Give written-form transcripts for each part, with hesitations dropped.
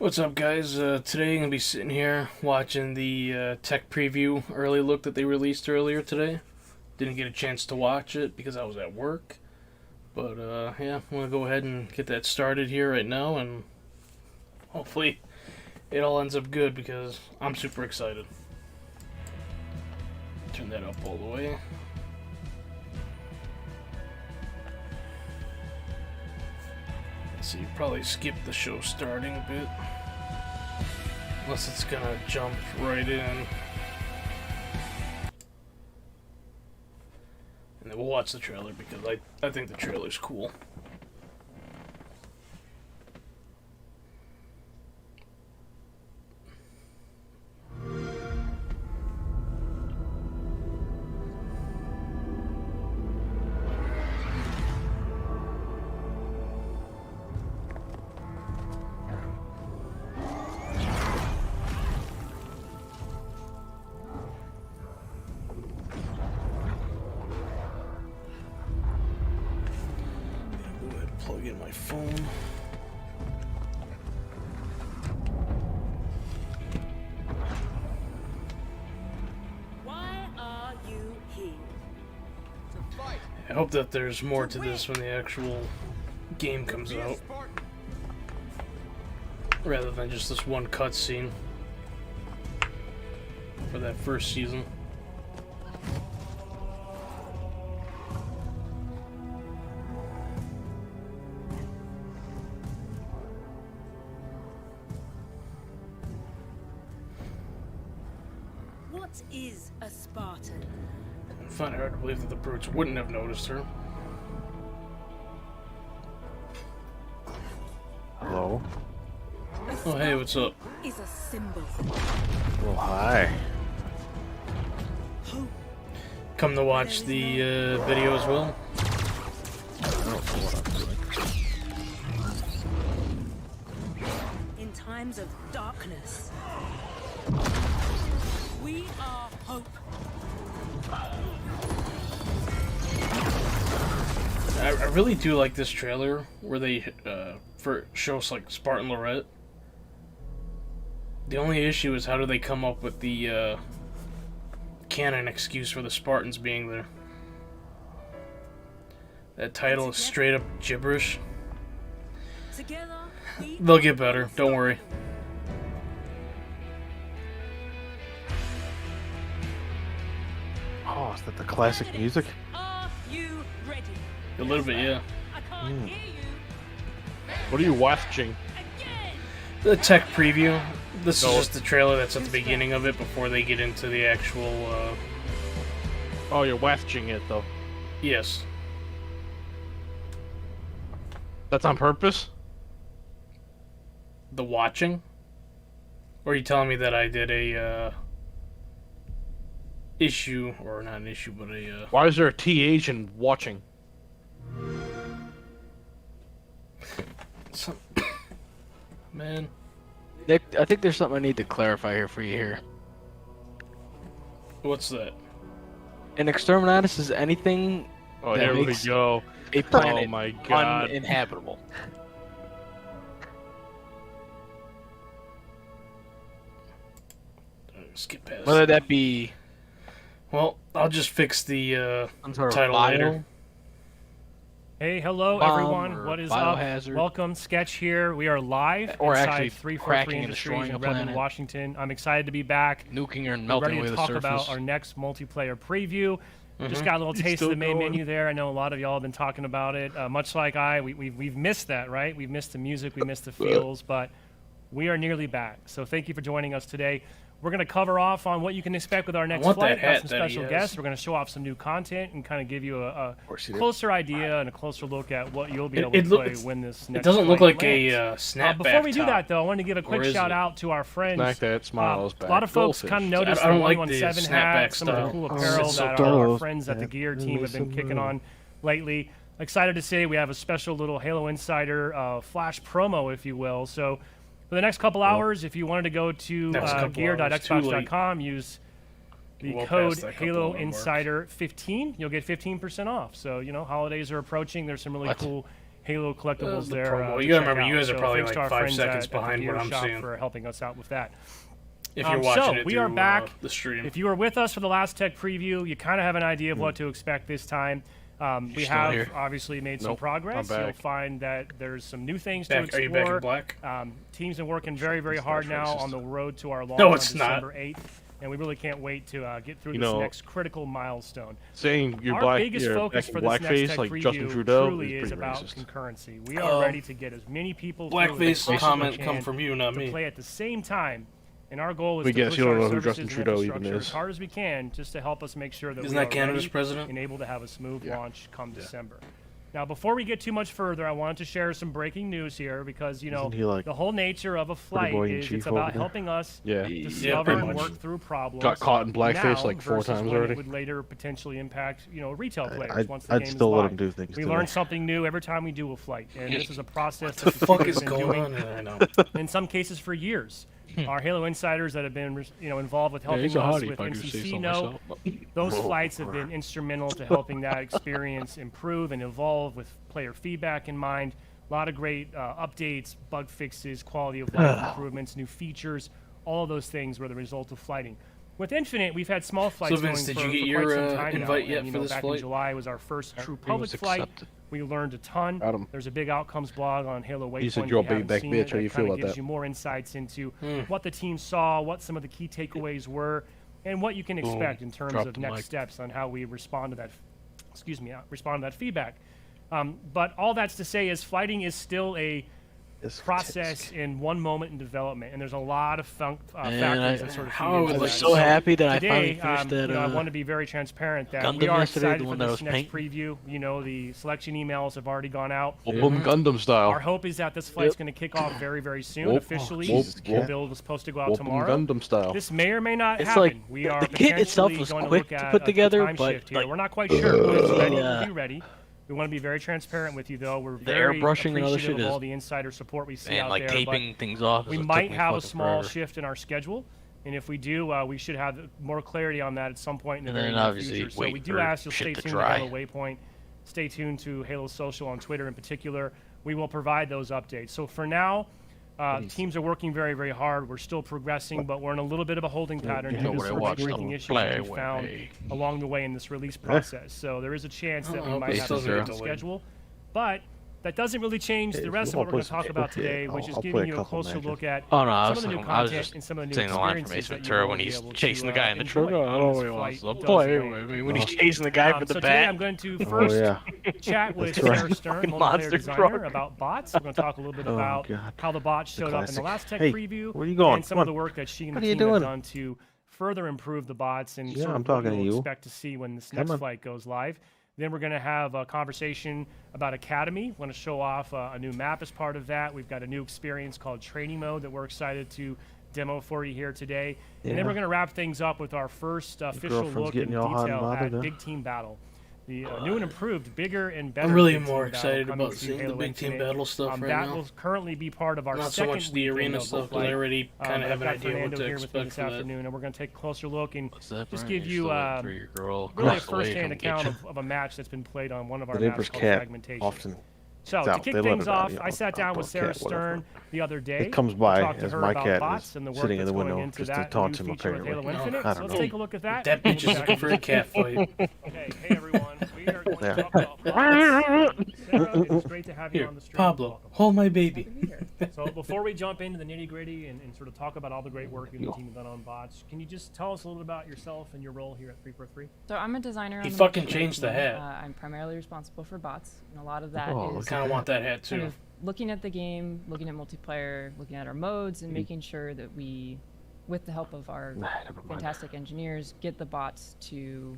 What's up, guys? Today I'm going to be sitting here watching the tech preview early look that they released earlier today. Didn't get a chance to watch it because I was at work. But, yeah, I'm going to go ahead and get that started here right now, and hopefully it all ends up good because I'm super excited. Turn that up all the way. So you probably skip the show starting bit. Unless it's gonna jump right in. And then we'll watch the trailer because I think the trailer's cool. Plug in my phone. Why are you here? To fight. I hope that there's more to this when the actual game comes Be a out, Spartan. rather than just this one cutscene for that first season. What is a Spartan? I find it hard to believe that the brutes wouldn't have noticed her. Hello. Oh, hey, what's up? Is a symbol. Well, hi. Hope. Come to watch the video as well? I don't know what I'm doing. In times of darkness, we are hope. I really do like this trailer where they show us like Spartan Lorette. The only issue is how do they come up with the canon excuse for the Spartans being there? That title is straight up gibberish. Together, we They'll get better, don't worry. Oh, is that the classic music? Are you ready? A little bit, yeah. I can't hear you. What are you watching? Again. The tech preview. This is No. just the trailer that's at the beginning of it before they get into the actual, Oh, you're watching it though. yes. That's on purpose? The watching? Or are you telling me that I did a, issue, or not an issue, but a, Why is there a TH in watching? some... Man. Nick, I think there's something I need to clarify here for you here. What's that? An exterminatus is anything Oh, that here we makes go. a planet Oh my god. uninhabitable. Skip past Whether that. that be Well, I'll just fix the some sort of title bio, later. Hey, hello Bomb everyone. or What is biohazard. up? Welcome, Sketch here. We are live Or inside actually 343 cracking and Industries destroying in a Redmond, planet. Washington. I'm excited to be back. nuking and We're melting ready away to the talk surface. about our next multiplayer preview. Just got a little He's taste of still the main going. menu there. I know a lot of y'all have been talking about it. Much like we've missed that, right? We've missed the music, we missed the feels, but we are nearly back. So thank you for joining us today. We're going to cover off on what you can expect with our next want flight. that Got hat some that he special has. guests. We're going to show off some new content and kind of give you a course you do. closer idea and a closer look at what you'll be able It to look- play it's- when this It next doesn't look flight like lands. a snapback Before we do top. that, though, I want to give a quick Or is shout it? out to our friends. Smack that smiles back. A lot of folks Goldfish. kind of noticed I don't the like the 117 snapback hat, some of the style. cool Oh, apparel it's so that our tough. friends at the Gear Yeah, team have been kicking on lately. Excited to say we have a special little Halo Insider flash promo, if you will. So for the next couple hours, if you wanted to go to Next couple hours, gear.xbox.com, use the Well code past that couple Halo hour mark. Insider 15. You'll get 15% off. So, you know, holidays are approaching. There's some really What? cool Halo collectibles The there. promo. To You gotta check remember, you out. guys are So probably thanks like to our 5 friends seconds at the behind what Gear I'm Shop seeing. for helping us out with that. If you're So, watching it we through are back. the stream. If you were with us for the last tech preview, you kind of have an idea of what to expect this time. We Still have here? obviously made some Nope, progress. I'm back. You'll find that there's some new things Back, to are you back in explore. black? Teams are working very, very hard now racist. on the road to our launch No, on it's not. December 8th, and we really can't wait to get through You this know- next critical milestone. Saying you're Our black, biggest you're focus back for in this next blackface tech like preview Justin Trudeau truly is pretty about racist. concurrency. We are ready to get as many people through as we Blackface possibly comment can come from you, not to me. play at the same time. And our goal is We to guess push you don't our know who services Justin and Trudeau even infrastructure is. as hard as we can, just to help us make sure that Isn't we are that Canada's ready president? and able to have a smooth launch come December. Now, before we get too much further, I wanted to share some breaking news here because Isn't he like the whole nature of a flight boy in is chief it's about over there? helping us Yeah. discover pretty and much. work through problems. Got caught in blackface now like 4 versus times when already. It would later potentially impact retail players I'd, once the I'd game still is let live. him do things We to learn me. something new every time we do a flight, and this is a process The that the fuck team is has been going doing on? Yeah, I know. in some cases for years. Our Halo insiders that have been involved with Yeah, helping he's a us hottie with if I do say NCC so know myself. those flights have been instrumental to helping that experience improve and evolve with player feedback in mind. A lot of great updates, bug fixes, quality of life improvements, new features. All of those things were the result of flighting. With Infinite, we've had small flights Vince, going did for, you get for your, quite some time invite now. yet And, for this back flight? in July was our first true Everything was public flight. accepted. We learned a ton. Got 'em. There's a big outcomes blog on Halo Waypoint. You said if you're a you haven't big back seen bitch. it, How you that feel kinda about gives that? you more insights into Hmm. what the team saw, what some of the key takeaways were, and what you can expect in terms Drop of the next mic. steps on how we respond to that. Respond to that feedback. But all that's to say is flighting is still a process in one moment in development, and there's a lot of factors that sort of feed how I into would that. like was so happy that I Today, finally finished that. I want to be very transparent that we Gundam are yesterday, excited the for one that this I was next painting. preview. The selection emails have already gone out. Open Gundam Our style. hope is that this flight's going to kick off very, very soon. Whoop. Officially, Jesus, the cat. build was supposed to go out Open tomorrow. Gundam style. This may or may not It's happen. like We are the kit itself potentially was going quick to look to at put a together, time but, shift here. like, We're not quite sure when it's ready. Yeah. We'll be ready. We want to be very transparent with you, though. We're The very airbrushing and other appreciative shit of all is- the insider support we see And out like there. but taping things off. we it took might me have a fucking small forever. shift in our schedule, and if we do, we should have more clarity on that at some point in the And very then near obviously future. So wait we do for ask you'll shit stay to tuned dry. to Halo Waypoint. Stay tuned to Halo Social on Twitter in particular. We will provide those updates. So for now, teams are working very, very hard. We're still progressing, but we're in a little bit of a holding pattern due to nobody some watched breaking them issues play that we with found me. along the way in this release process. So there is a chance that we Oh, might it have to doesn't shift get the delayed. schedule, but that doesn't really change the rest of what we're going to talk about today, which is giving you a closer look at Oh no, I some was, of the new I was content just and some of the new saying the line from experiences Ace that you Ventura will when be he's able to, chasing the guy in the enjoy truck. when I don't this really want flight to does play land. with me when he's chasing the guy for the So today I'm bat. going to first yeah. chat with That's right. Sarah Stern, Fucking multiplayer monster designer, truck. about bots. We're going to talk a little bit Oh, about God. how the bots showed up in the classic. last tech Hey, preview where you going? and some Come of the on. work that she and What the are you team have doing? done to further improve the bots and Yeah, sort I'm of what talking to you'll you. expect to see when this Come next on. flight goes live. Then we're going to have a conversation about Academy. We're going to show off a new map as part of that. We've got a new experience called Training Mode that we're excited to demo for you here today. And then Yeah. we're going to wrap things up with our first official girlfriend's look in getting you all hot and detail bothered, at huh? Big Team Battle. The new and improved, bigger and better. I'm really Big Team more Battle excited coming about to seeing the Halo Big Team Infinite. Battle stuff right that now. will currently be part of our Not so second much the week in arena Nova stuff, because Flight. I already kind of have I've an got idea what Fernando to here with me expect this for that. afternoon, and we're going to take a closer look and What's that, just Brian? give You're you still waiting for your girl really a across the way to first-hand come get account you. of a match that's been played on one of our The maps neighbor's called cat Fragmentation. often. So it's to out. kick They let things it out, off, you know, I sat down with outdoor Sarah cat, whatever. Stern the other day. It comes to by talk to as her my about cat bots is and the work sitting in that's the going window into just to that taunt new him, feature with apparently. Halo Infinite. I So don't let's know. take a look at that. That bitch is We'll looking be for a back cat fight. Okay, hey everyone. We are going Yeah. to talk about bots. Sarah, it's great to have you Here, on the stream. Pablo, Welcome. hold my baby. So before we jump into the nitty gritty and sort of talk about all the great work you and the team have done on bots, can you just tell us a little about yourself and your role here at 343? So I'm a designer. He on the fucking multiplayer changed the team. hat. I'm primarily responsible for bots, and a lot of that Oh, is Kind of want that hat kind too. of looking at the game, looking at multiplayer, looking at our modes, and making sure that we, with the help of our Nah, never mind. fantastic engineers, get the bots to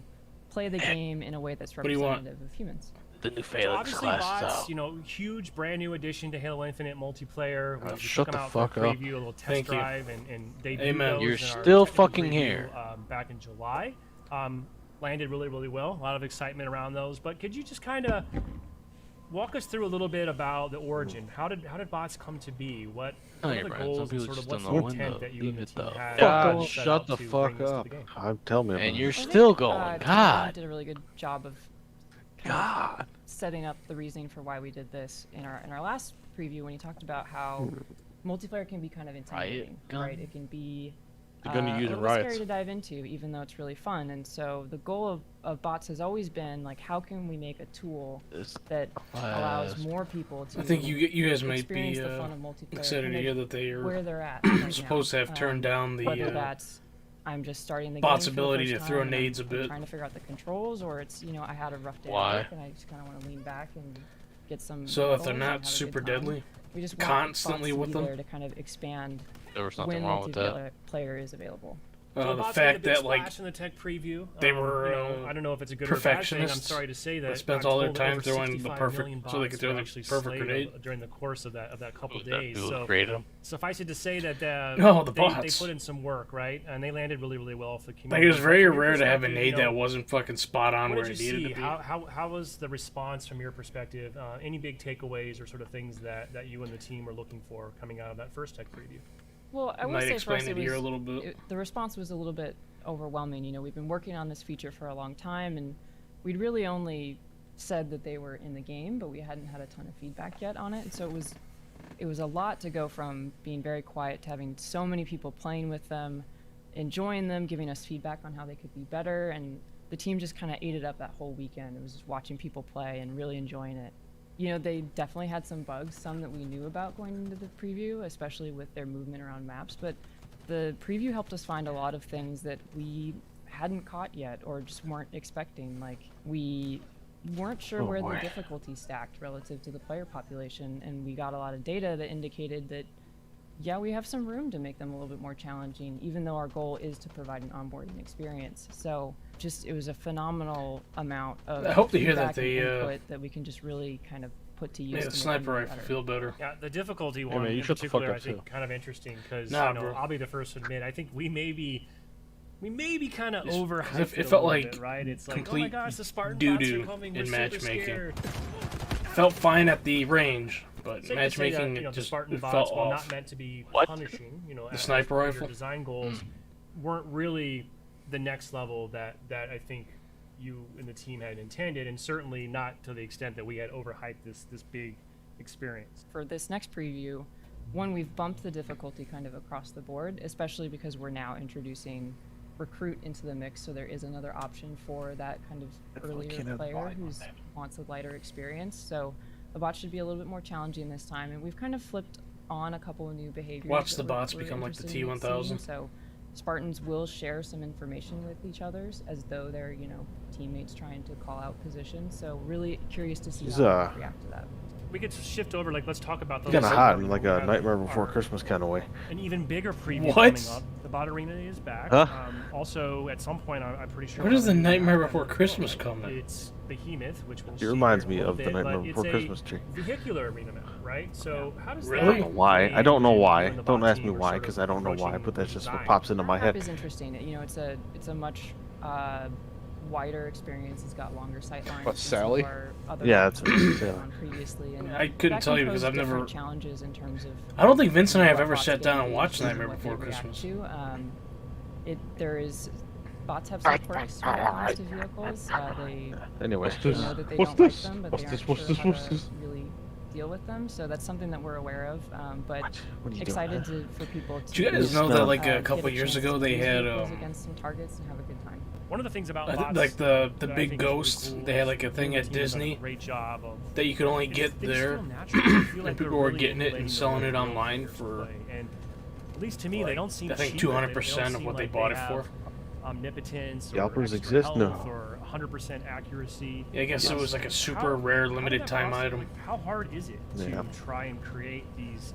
play the game in a way that's do you want? representative of humans. The new So Phalanx obviously class bots, is out. you know, huge brand new addition to Halo Infinite multiplayer. We shut took 'em the out for a fuck up. preview, a little test Thank you. drive, and debuted Amen. those You're in our still technical fucking preview, here. Back in July. Landed really, really well. A lot of excitement around those. But could you just kind of walk us through a little bit about the origin? How did bots come to be? What Oh, are yeah, the Brian, some goals and people sort of just what's don't the know when intent to that you and leave the it team the had God, set shut out the to fuck bring this to up. the game? Tell me about And it. you're I think, still going. Tom God. did a really good job of God. setting up the reasoning for why we did this in our last preview when he talked about how multiplayer can be kind of intimidating, gun? right? It can be They're gonna use a in little scary riots. to dive into, even though it's really fun. And so the goal of bots has always been like, how can we make a tool This that allows more people to I think you guys might experience be the fun of multiplayer, excited kind to of hear that they are where they're at right supposed to now. have turned down the whether that's I'm just starting the bot's game for the ability first to throw time and nades a I'm bit. trying to figure out the controls, or it's I had a rough day Why? at work and I just kind of want to lean back and get some. So if medals they're and not have a good super time. deadly, we just want constantly bots to with be them? there to kind of expand there was when nothing wrong with that. multiplayer is available. So the bots made a fact big that like splash in the tech preview. they were, I don't know if it's a good or a bad thing. I'm perfectionists sorry to say that. that spent I'm all their told time over throwing the 65 perfect- million so they could bots throw were the actually perfect slayed grenade. during the course of that couple Who's that days. dude So who created 'em? suffice it to say that Oh, the they bots. put in some work, right? And they landed really, really well for the like community. it was But very from your rare to have a perspective, nade that wasn't fucking spot on what where did it you needed see? to be. How was the response from your perspective? Any big takeaways or sort of things that you and the team were looking for coming out of that first tech preview? Well, I will Might say for explain us, it it here a was, little bit. the response was a little bit overwhelming. We've been working on this feature for a long time, and we'd really only said that they were in the game, but we hadn't had a ton of feedback yet on it. And so it was a lot to go from being very quiet to having so many people playing with them, enjoying them, giving us feedback on how they could be better, and the team just kind of ate it up that whole weekend. It was just watching people play and really enjoying it. They definitely had some bugs, some that we knew about going into the preview, especially with their movement around maps, but the preview helped us find a lot of things that we hadn't caught yet or just weren't expecting. Like, we weren't sure where the difficulty stacked relative to the player population, and we got a lot of data that indicated that, yeah, we have some room to make them a little bit more challenging, even though our goal is to provide an onboarding experience. So just, it was a phenomenal amount of I hope to hear that feedback and they, input that we can just really kind of put to use. made to the make them sniper even rifle better. feel better. Yeah, the difficulty man, one you in shut the fuck particular, up, I think, too. kind of interesting because Nah, bro. I'll be the first to admit, I think we may be kind of overhyped. it a felt little like bit, right? It's like, oh my complete gosh, the Spartan doo-doo bots are coming. in We're super matchmaking. scared. Felt fine at the range, but Safe to say matchmaking that, it the just Spartan it bots, felt while off. not meant to be punishing, The as sniper per your rifle? design goals, weren't really the next level that I think you and the team had intended, and certainly not to the extent that we had overhyped this big experience. For this next preview, one, we've bumped the difficulty kind of across the board, especially because we're now introducing recruit into the mix, so there is another option for that kind of earlier player who wants a lighter experience. So the bot should be a little bit more challenging this time, and we've kind of flipped on a couple of new behaviors. Watch that the we're- bots we're become like the interested in T1000. seeing. So Spartans will share some information with each others as though they're, teammates trying to call out positions. So really curious to see He's, how they react to that. We could shift over, let's talk about those. Kind of hot in We like a have Nightmare Before our- Christmas kind of way. An even bigger preview What? coming up. The bot arena is back. Huh? Also, at some point, I'm pretty sure. Where does the we'll have a new Nightmare map Before and Christmas come in? It's Behemoth, which we'll It see reminds here in me a of little the bit, Nightmare but Before it's a Christmas tree. vehicular arena map, right? So how does Really? that I don't know why. play I don't know into why. you and the Don't bot ask team me are why, sort of because I don't know why. approaching But that's just what design? pops into my That head. map is interesting. It's a much wider experience. It's got longer sight lines. What, than some of Sally? our other Yeah, maps that's that what we've Sally. been on previously. And I couldn't that tell you can because pose I've never. different challenges in terms of. I don't think Vince and I have what ever bots sat get down and engaged watched in Nightmare what they Before react Christmas. to. There is bots have some quirks when it comes to vehicles. Anyway, They know that they What's don't this? like them, but What's they this? aren't What's sure this? how What's to this? really deal with them. So that's something that we're aware of. But what are you excited doing? for people to. Did you guys know No. that like get a couple years chance ago to they use had vehicles against some targets and have a good time. One of the things about I think, bots like the that I big think is really ghosts, cool they had is like a thing the at team has done a Disney great job of that you could only they get just- they just there, feel natural. They feel like and they're people were really getting it letting and the selling it real online players for, play. And at least to me, they like, don't seem I think cheap. 200% They of what don't they seem bought like it they for. have Omnipotence or Scalpers extra exist? No. health or 100% accuracy. Yeah, I guess it Yes. was like a super How- rare how did limited that time process- item. like, how hard is it to Yeah. try and create these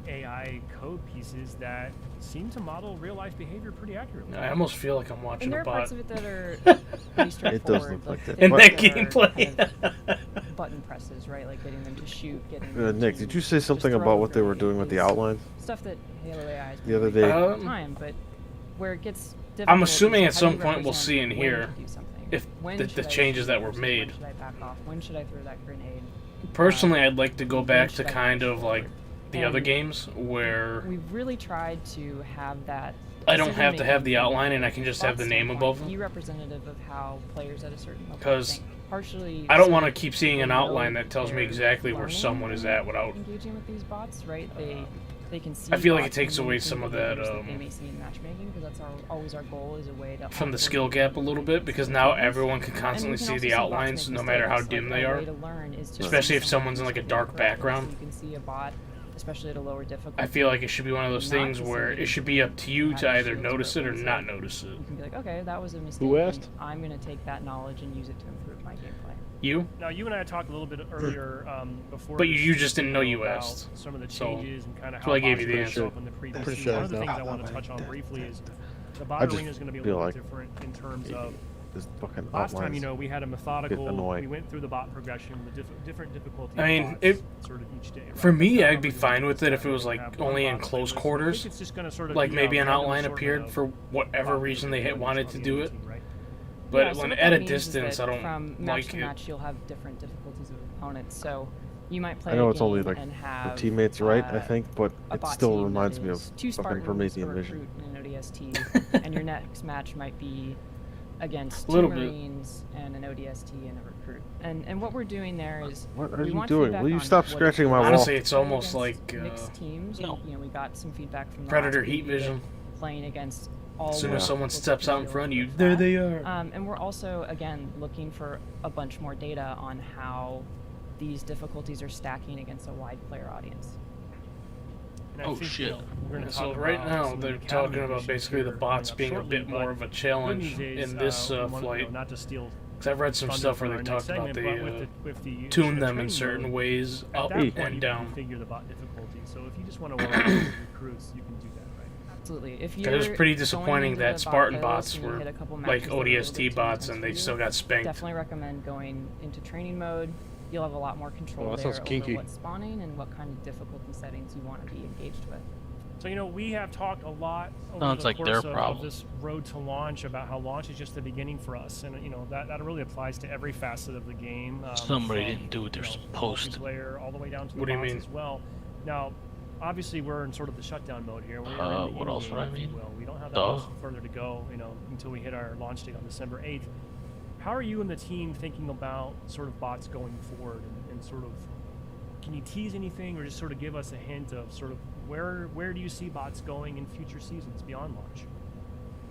AI code pieces that seem to model real life behavior pretty accurately? I almost feel like I'm And watching there a are parts bot. of it that are pretty straightforward. It does look like that. In things that that are gameplay. kind of button presses, right? Like getting them to shoot, getting them Nick, to did you say just something throw about what they were grenades, doing with the is outlines? Stuff that Halo AI has The other been doing day. all the time, but where it gets difficult I'm assuming is at how some do you point we'll represent see in when here to do something? if When the should I changes shoot that were first? made. When should I back off? When should I throw that grenade? Personally, I'd like to go When back should to I kind push of like forward? the other And games where We've really tried to have that. I don't have to have the decision-making outline and I can just have the bot name standpoint above be them. representative of how players at a certain level 'Cause think. Partially, I don't so want to keep seeing an they know outline that tells me they're exactly where learning someone is at without. engaging with these bots, right? They can see. I feel like it bots takes away mimicking some of behaviors that, they may see in matchmaking, because that's always our goal, is a way to From the awkwardly skill gap a little bit, because now everyone can And we constantly can see also the bots outlines make no matter how mistakes. dim Like, they a are. way to learn is to Especially see if someone's in, someone like, a use dark it correctly. background. So you can see a bot, especially at a lower difficulty. I feel like it should be one of those Not things to where say it should be up to you have to either shields notice it or weapons, not like, notice it. You can be like, okay, that was a mistake. Who and asked? I'm going to take that knowledge and use it to improve my gameplay. You? Now, you and I talked a little bit earlier before. But this you just didn't know you about asked. Some of the So, changes and kind of that's how why I gave bots you the show answer. up in the previous Pretty season. sure One I of the know. things I want to touch on briefly is the I bot just arena is going to be a feel little like bit different in terms of This fucking last time. outlines We had a methodical. annoying. We went through the bot progression, the different difficulty. I mean, bots it- sort of each day. For right? me, That's how I'd be we're doing fine it with this it if time. it was We like have one only in bot close playlist. I quarters. think it's just gonna sort of Like be maybe a an random outline assortment appeared of for whatever bot reason they players wanted on to the do enemy it. team, right? But Yeah, so when what at that a means is distance, that I don't from match like to it. match, you'll have different difficulties of opponents. So you might play I know a it's only game like and the have teammates, right? I think, but a it bot still team that reminds me of is two fucking Spartans, Promethean a Vision. recruit, and an ODST, and your next match might be against two Little bit. Marines and an ODST and a recruit. And what we're doing there is What are we you want doing? feedback Will you on stop what scratching is my good wall? Honestly, it's playing almost against like mixed teams. no. We got some feedback from the Predator last Heat preview that Vision. playing against all. As soon as Yeah. someone difficulty steps out in feel front of you, like there that. they are. And we're also, again, looking for a bunch more data on how these difficulties are stacking against a wide player audience. And I Oh, think, shit. we're gonna So talk right about now some of the they're academy talking about issues basically the here bots coming being up a bit shortly, more but of a good challenge news is, in this we wanna, flight. not to steal Because I've read some thunder stuff from where our they next talked about segment, they but with the tune addition of them in training certain mode, ways, at up that point and you down. can configure the bot difficulty. So if you just want to work with recruits, you can do that, right? Absolutely. If Because it was you're pretty going disappointing into that the Spartan playlist bots and you were hit a couple like matches that are a little bit ODST too bots intense and for they you, still got spanked. Definitely recommend going into training mode. You'll have a lot more control Oh, that there sounds over kinky. what's spawning and what kind of difficulty settings you want to be engaged with. So we have talked a lot over Sounds the like course their of problem. this road to launch about how launch is just the beginning for us, and that really applies to every facet of the game. Somebody from, didn't do what they're the supposed to. multiplayer all the way down to the What do you bots mean? as well. Now, obviously, we're in sort of the shutdown mode here. We're in the What else would I in-game, if you mean? will. We don't have that Duh. much further to go, until we hit our launch date on December 8th. How are you and the team thinking about sort of bots going forward, and sort of, can you tease anything or just sort of give us a hint of sort of where do you see bots going in future seasons beyond launch?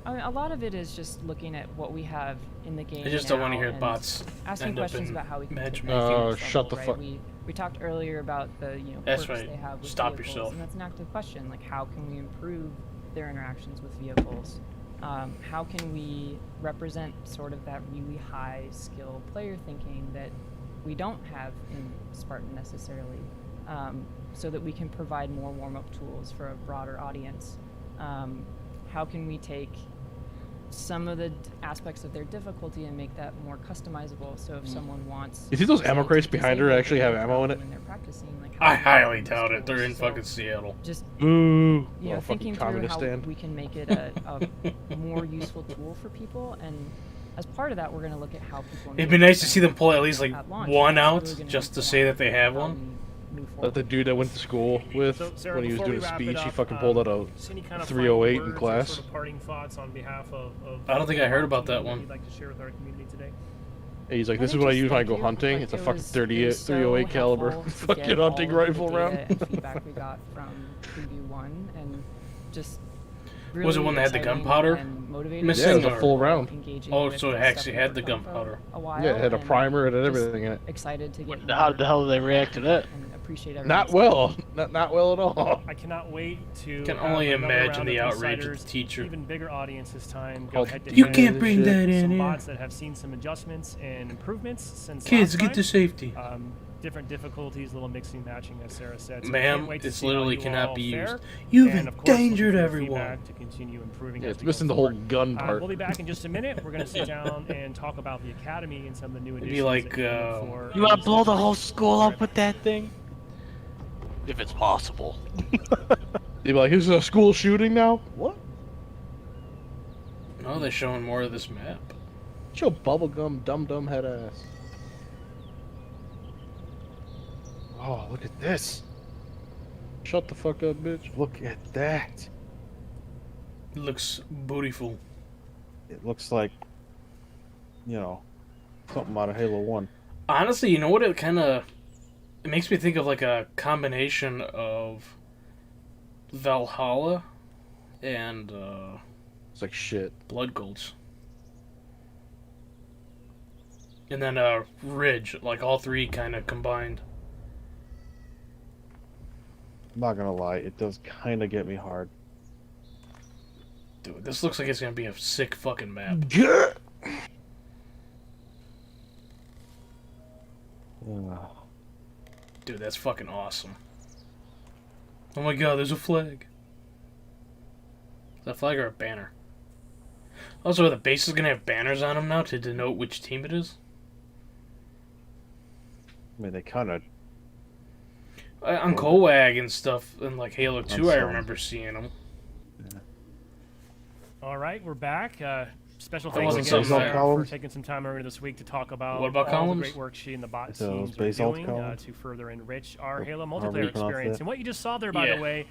I mean, a lot of it is just looking at what we have in the game. I just don't want to now hear and bots asking end up questions in about how we can take matchmaking. that to the Oh, next shut level, the right? fuck- We talked earlier about the That's quirks right. they have with Stop vehicles, yourself. and that's an active question. Like, how can we improve their interactions with vehicles? How can we represent sort of that really high skill player thinking that we don't have in Spartan necessarily, so that we can provide more warm-up tools for a broader audience? How can we take some of the aspects of their difficulty and make that more customizable? So if someone wants, You see those say, ammo to crates behind her disable actually have their ammo in it? when they're practicing, like, how I do we highly use doubt those it. They're in tools? fucking So Seattle. just Boo! you know, Oh, fucking thinking through communist how stand. we can make it a more useful tool for people, and as part of that, we're going to look at how people. It'd be engage nice to with see them pull at least them like at launch. one That's out really gonna just to inform say that they have how one. we move That forward. the dude that went to school with, So, Sarah, when he was before doing we a wrap it speech, he up, fucking pulled out just any kind a of 308 final in words or class. Sort of parting thoughts on behalf of I don't think I heard about that team one. You'd like to share with our community today? He's like, I this is think what I just use when I thank go you. hunting. Like, It's a it fucking was 308 caliber helpful to fucking get hunting all of the rifle data round. and feedback we got from preview 1, and just Was it really one that had the exciting gunpowder and motivating missing, Yeah, it was a or- full round. engaging Oh, with so it the actually stuff had we the worked on for gunpowder. a while, Yeah, it had a and primer, it had just everything in it. Excited to get How more the hell did they react to that? and appreciate Not everyone's well. Not well at all. I cannot wait to. Can have only another imagine round the of outrage of the insiders, teacher. Even bigger audience this time. Go Called head to You head can't with bring that in some here. bots that have seen some adjustments and improvements since Kids, last get time. to safety. Different difficulties, little mixing, matching, as Sarah said. So Ma'am, can't wait to it's see how literally you cannot all be fare. used. You've And, of course, looking endangered for everyone. feedback to continue improving Yeah, as it's we go missing the whole forward. gun part. We'll be back in just a minute. We're going to sit down and talk about the academy and some of the new It'd additions. be like, that came in for You want to blow the whole school up with that thing? If it's possible. They'd be like, "Here's a school shooting now." What? No, they're showing more of this map. Show bubblegum dum head ass. Oh, look at this. Shut the fuck up, bitch. Look at that. It looks beautiful. It looks like, you know, something out of Halo 1. Honestly, you know what? It makes me think of like a combination of Valhalla and It's like shit. Blood Gulch. And then Ridge, like all three kind of combined. I'm not gonna lie, it does kind of get me hard. Dude, this looks like it's gonna be a sick fucking map. Dude, that's fucking awesome. Oh my god, there's a flag. Is that a flag or a banner? Also, are the bases gonna have banners on them now to denote which team it is? I mean, they kind of. On Coag and stuff, in like Halo 2, I sorry. remember seeing them. All right, we're back. Special That thanks wasn't again to something Sarah there. for columns? taking some time earlier this week to talk about, What about all columns? the great work she and the bot So those teams are basalt doing columns? to further enrich our Or- Halo or multiplayer recon off experience. that? And what you just saw there, by Yeah. the way,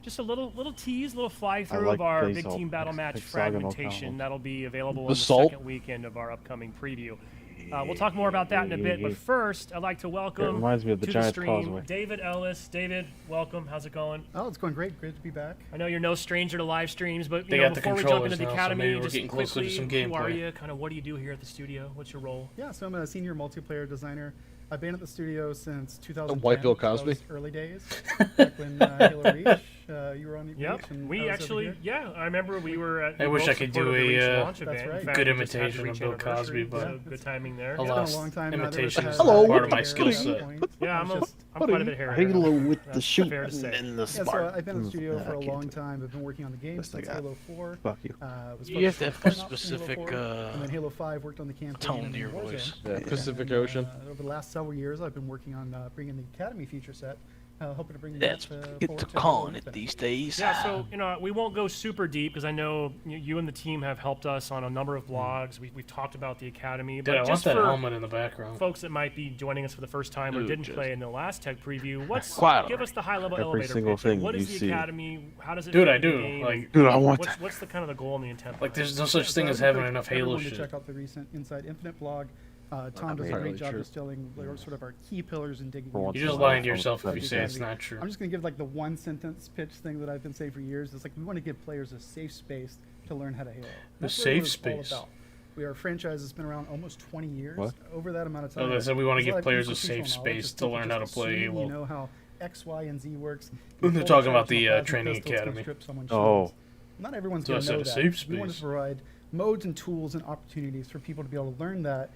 just a little tease, little fly through like of our Big basalt Team Battle Match hexagonal fragmentation. columns. That'll be available on Basalt? the second weekend of our upcoming preview. We'll talk more about that in a bit, but first, I'd like to welcome reminds me of the to Giants stream Causeway. David Ellis. David, welcome. How's it going? Oh, it's going great. Great to be back. I know you're no stranger to live streams, but They you know, got the before we jump into controllers the now, so academy, maybe we're just getting closer to quickly, some who are gameplay. you? Kind of what do you do here at the studio? What's your role? Yeah, so I'm a senior multiplayer designer. I've been at the studio since 2010. White Bill so that was Cosby? early days, back when Halo Reach, you were on Reach. Yep, and I we was over actually, here. yeah, I remember we were at. I we wish both I could do supported the a, Reach launch that's event. right. In fact, good we just had the imitation of Reach Bill Cosby, anniversary, but so good timing there. a It's lot been Last a long time now. imitation There is was part a of my skill hair set. point. Yeah, It was just- I'm quite a bit hairy. Halo with the That's shoot fair to say. and the Yeah, so spark. I've been in the studio Nah, for a I can't long do it. time. I've been working on the game Best I since got. Halo 4. Fuck you. Was You have to focused have on Ops in Halo specific, 4, and then Halo 5 worked on the campaign. tone and to your Warzone. voice. Yeah, Pacific And, Ocean. Over the last several years, I've been working on bringing the Academy feature set, hoping to bring That's that what you forward get to Halo calling it Infinite. these days. Yeah, so you know we won't go super deep because I know you and the team have helped us on a number of vlogs. We've talked about the academy, but Dude, I want just that for helmet in the background. folks that might be joining us for the first time or Dude, didn't just- play in the last tech preview, Quiet give us the high level Every elevator single pitch. thing What is you the see. academy? How does it? Dude, fit I into the do. game? Like, Dude, I want What's the kind of the goal and the intent? like behind there's it? no such thing So as I would having encourage enough Halo everyone to shit. check out the recent Inside Infinite blog. Tom does a entirely great job true. distilling sort of our key pillars and digging For once into You're just the lying to stuff yourself if of you the say it's Academy. not true. I'm just gonna give like the one sentence pitch thing that I've been saying for years. It's like we want to give players a safe space to learn how to Halo. That's safe really what it's space. all about. We are a franchise that's been around almost 20 years. What? Over that amount of time. Oh, they said we want to there's a lot give of players a institutional safe knowledge space that to people learn how to just play assume Halo. You know how X, Y, and Z works. When they're You talking pull about the, charge from a training plasma pistol, it's gonna academy. strip someone's Oh. shields. Not everyone's So I going to said know a that. safe We want to space. provide modes and tools and opportunities for people to be able to learn that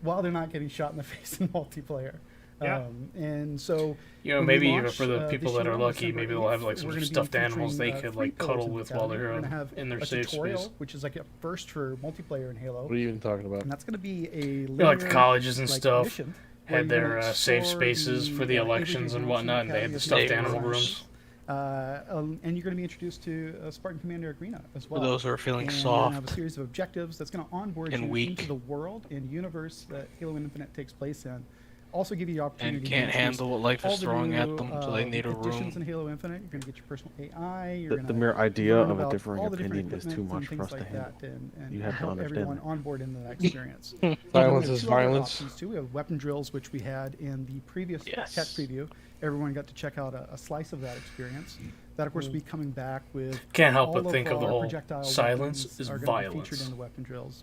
while they're not getting shot in the face in multiplayer. Yeah. And so, You know, when we maybe even launch, for the people this that year are on lucky, December maybe they'll have 8th, like some we're gonna be stuffed animals they featuring, could 3 like pillars cuddle in the with while academy. they're We're gonna have in their a safe tutorial, space. which is like a first for multiplayer in Halo. What are you even talking about? And that's going to be a You know, like the linear, colleges and like, stuff mission where had you're their gonna safe explore spaces for the elections and Aviation whatnot, and they had Academy the of stuffed Naval animal Science. rooms. And you're going to be introduced to Spartan Commander Arena as For well. those who are feeling And you're gonna soft have a series of objectives that's going to onboard and you weak into the world and universe that Halo Infinite takes place in. Also give you the opportunity and to can't introduce handle what life all is the throwing at new, them, so they need a additions room. in Halo Infinite. You're going to get your personal AI. You're The gonna mere idea learn of a about differing all the different opinion is too equipment much and for us things to like handle. that, and You have to help understand everyone that. on board into that experience. Violence We have is 2 other violence. options, too. We have weapon drills, which we had in the previous Yes. tech preview. Everyone got to check out a slice of that experience. That, of course, will be coming back with. Can't help all but think of the our whole projectile silence weapons is are gonna be violence. featured in the weapon drills.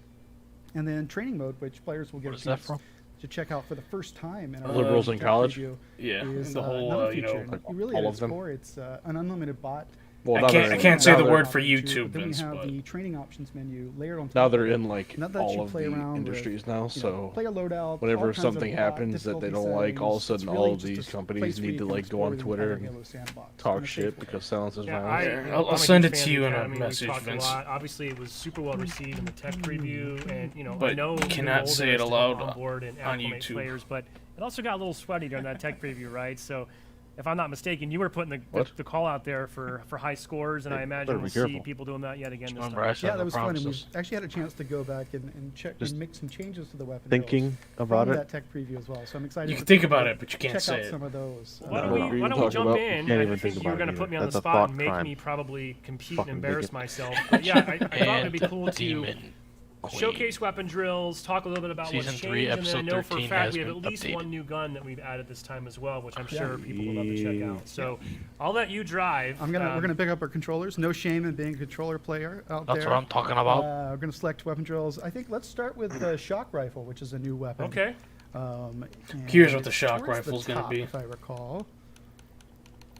And then training mode, which players will get What a is that chance from? to check out for the first time in our Liberals in tech college? preview Yeah, is, and the whole another you feature. know. And like, you really all at of its them? core, it's an unlimited bot. Well, I now can't- they're- I can't say now the they're- word for you feature, two, but then Vince, we have but- the training options menu layered on top. Now of they're it. in like And that lets all you of play the around with, industries now, you know, so player loadout, all whenever kinds of something bot happens that they difficulty don't like, all of a settings. It's sudden really all of just these a companies place where need you to can like go on explore the Twitter entire and Halo sandbox in talk a shit safe way. because silence is Yeah, violence. Here, I'm I'll a send huge it fan to of you the in a Academy. We've message, talked a Vince. lot. Obviously, it was super well received in the tech preview, and you know, I But know you the cannot goal say there it is to help aloud onboard and on acclimate YouTube. players, but it also got a little sweaty during that tech preview, right? So if I'm not mistaken, you were putting the call out there for high scores, and I imagine better we'll be see careful. people doing that yet again this Remember, I time. said Yeah, no that was fun. And we promises. actually had a chance to go back and check Just and make some changes to the weapon. Thinking builds about from it. that tech preview as well. So I'm excited. You to can think about it, but you can't check say out it. some of those. Why don't What we, are you why don't we talking jump about? in? Can't I even think think you were about going it to put me on either. the That's a spot thought and make crime. me probably compete Fucking and embarrass bigot. myself. But yeah, I thought it would be And cool to Demon Queen. showcase weapon drills, talk a little bit about Season what's 3, changed, and then I episode know for a 13 fact has we have been at least updated. one new gun that we've added this time as well, which I'm Yeah. sure people would love to check out. So I'll let you drive. We're gonna pick up our controllers. No shame in being a controller player out That's there. what I'm talking about. We're gonna select weapon drills. I think let's start with the shock rifle, which is a new weapon. Okay. And Here's what the it's shock towards the rifle's gonna top, be. if I recall.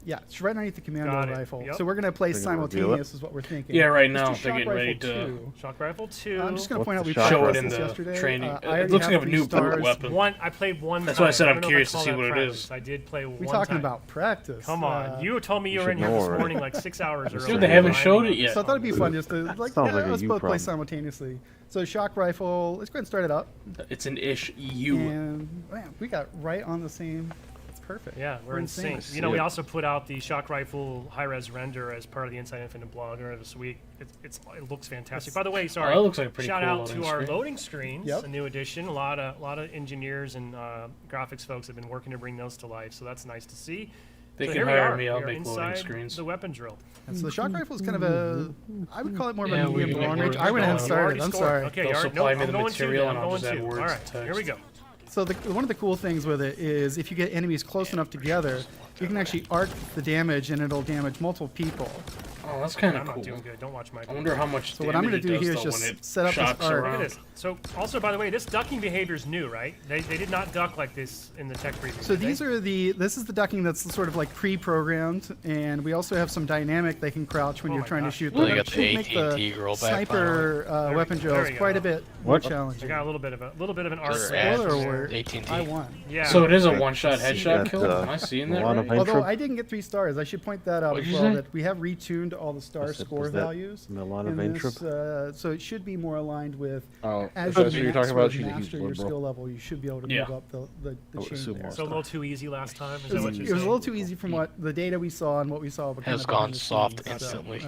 Yeah, it's right underneath the commando Got it. rifle. Yep. So we're gonna play They're gonna reveal simultaneous, is what we're thinking. Yeah, right Let's now do they're shock getting ready rifle to 2. Shock rifle 2. I'm just gonna What's point out the we shock played show it this in the yesterday. training. I It already looks like have a 3 new stars. weapon. I played one. That's why I time. said I I'm don't know if curious I to call see that what it practice. is. I did play We one talking time. about practice. Come on, you told me you were should in here know this already. morning like 6 hours earlier. Dude, they haven't Reminding showed me. it yet. So I thought it'd be fun just to like, Sounds like a let's you both play problem. simultaneously. So shock rifle, let's go ahead and start it up. It's an ish U. And man, we got right on the same. It's perfect. Yeah, we're in sync. I You know, see we it. also put out the shock rifle high-res render as part of the Inside Infinite blog earlier this week. It looks fantastic. By the way, sorry. that looks like a pretty shout cool out loading to our screen. loading screens, Yep. a new addition. A lot of engineers and graphics folks have been working to bring those to life, so that's nice to see. They So can here we hire are. me. I'll We are make loading inside screens. The weapon drill. And so the shock rifle is kind of a, I would call it more of Yeah, a we medium can to long make range. more I went ahead and of You already started. I'm scored. sorry. Okay, They'll you already, supply no, me I'm the going material to. and I'm I'll going just add to. words All and right, here text. we go. So one of the cool things with it is if you get enemies close enough together, you can actually arc the damage and it'll damage multiple people. Oh, that's kind I'm of not cool. doing good. Don't watch my. I wonder how much So what I'm damage gonna it do here does, is though, just when it set up this shocks arc. Look around. at this. So, also, by the way, this ducking behavior is new, right? They did not duck like this in the tech preview. So did they? these are this is the ducking that's sort of like pre-programmed, and we also have some dynamic they can crouch when Oh you're my trying gosh. to shoot. Well, them. they It got should the make AT&T girl back sniper we- weapon there drills we quite go. a bit What? more I challenging. got a little bit of an arc. Sure, there. Spoiler ads, alert, AT&T. I won. Yeah. So it is a Right. one-shot headshot That's, kill. Am I seeing that Lana right? Vane- Although Intro? I didn't get 3 stars, I should point that out What'd as you well. say? That we have retuned all the star Was that- score was that values. Milana in Vane this, trip? so it should be more aligned with Oh, as if that's what you you're talking sort about. of She's a huge master your liberal. skill level, you should be able to Yeah. move up the would chain assume there. more So a little too easy last time. Is It that was, what you're it was a saying? little too easy from what the data we saw and what we saw. But kind Has of gone behind the soft scenes, instantly.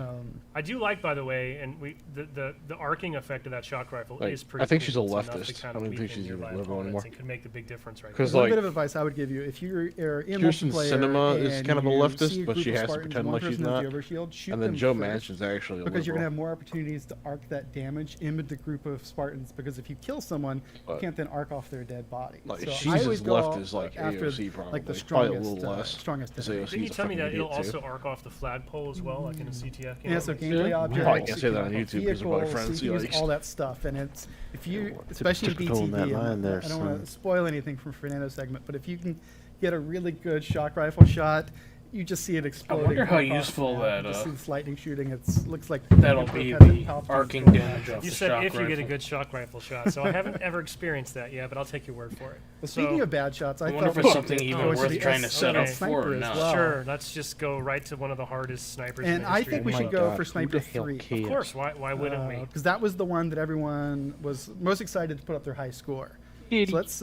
I do like, by the way, and the arcing effect of that shock rifle Like, is pretty. I think cool. she's a It's enough to leftist. kind I of don't think weaken she's your even live liberal opponents anymore. and can make a big difference right 'Cause, there. One like, bit of advice I would give you: if you're in Kirsten multiplayer Cinema and is kind of a you leftist, see a but group she of has to Spartans, pretend one like she's person has not. the overshield, shoot And then them Joe first, Manchin's actually a because you're gonna liberal. have more opportunities to arc that damage into the group of Spartans. Because if you kill someone, you But- can't then arc off their dead body. Like, so she's I as always go left as, like, after AOC probably. like the Probably a strongest, little less. strongest. Because enemy. AOC Didn't you is a tell me fucking that it'll idiot, too. also arc off the flagpole as well, like in a CTF game? Yeah, so Like, gameplay objects. Probably can't say you that can on have YouTube because of my vehicles, friends. CPUs, Yikes. all that stuff, and it's if you, Yeah, especially in typical in that BTB, line there, I don't want son. to spoil anything from Fernando's segment, but if you can get a really good shock rifle shot, you just see it exploding. wonder how across the useful map. that, Just see this lightning shooting. It looks like That'll you be have that the Palpatine arcing scroll damage action. off You the said shock if you get a rifle. good shock rifle shot, so I haven't ever experienced that yet, but I'll take your word for it. Well, speaking So- of bad shots, I I wonder thought if we it's should something even go to worth the trying to S- set up for sniper or as not. well. Sure, let's just go right to one of the hardest snipers in And the I history think we of Oh should my go God, for who Sniper the hell 3. cares? Of course, why wouldn't we? Because that was the one that everyone was most excited to put up their high score. So let's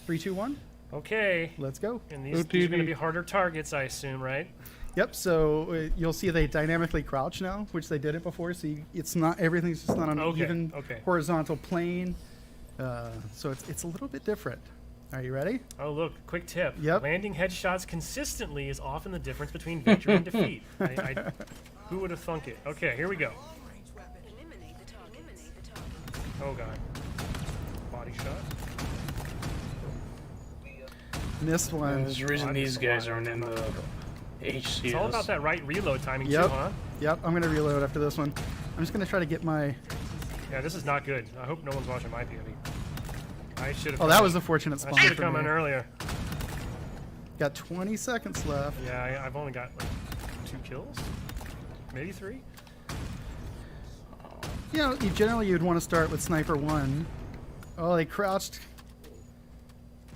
3, 2, 1. Okay. Let's go. And these are going to be harder targets, I assume, right? Yep. So you'll see they dynamically crouch now, which they did it before. So it's not everything's just not on an Okay, even okay. horizontal plane. So it's a little bit different. Are you ready? Oh, look, quick tip. Yep. Landing headshots consistently is often the difference between victory and defeat. Who would have thunk it? Okay, here we go. Oh, God. Body shot. This one. There's a reason these guys aren't in the HCS. It's all about that right reload timing, Yep. too, huh? Yep. I'm gonna reload after this one. I'm just gonna try to get my. Yeah, this is not good. I hope no one's watching my POV. I should have. Oh, that was a fortunate I spawn should have for come in me. earlier. Got 20 seconds left. Yeah, I've only got like 2 kills, maybe 3. You know, you'd want to start with Sniper 1. Oh, they crouched.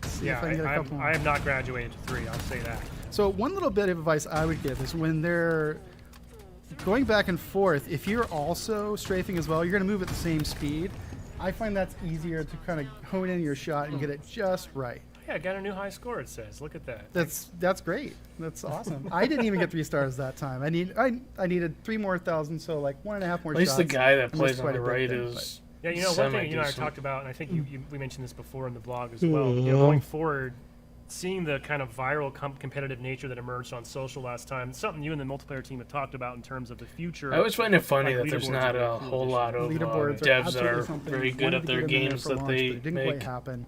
Let's see Yeah, if I can get a couple more. I have not graduated to 3. I'll say that. So one little bit of advice I would give is when they're going back and forth, if you're also strafing as well, you're going to move at the same speed. I find that's easier to kind of hone in your shot and get it just right. Yeah, got a new high score. It says. Look at that. That's great. That's awesome. I didn't even get 3 stars that time. I needed 3 more thousand, so like 1.5 more At least shots. the guy that I missed plays on quite the a bit right there, is. Yeah, you know, one thing you and I semi-decent. talked about, and I think we mentioned this before in the blog as well. You know, going forward, seeing the kind of viral competitive nature that emerged on social last time, something you and the multiplayer team have talked about in terms of the future. I always find it funny like that there's leaderboards not are a really cool whole this lot of leaderboards are devs that absolutely are something very we good wanted at to their get in there games for that launch, they but it didn't make. quite happen.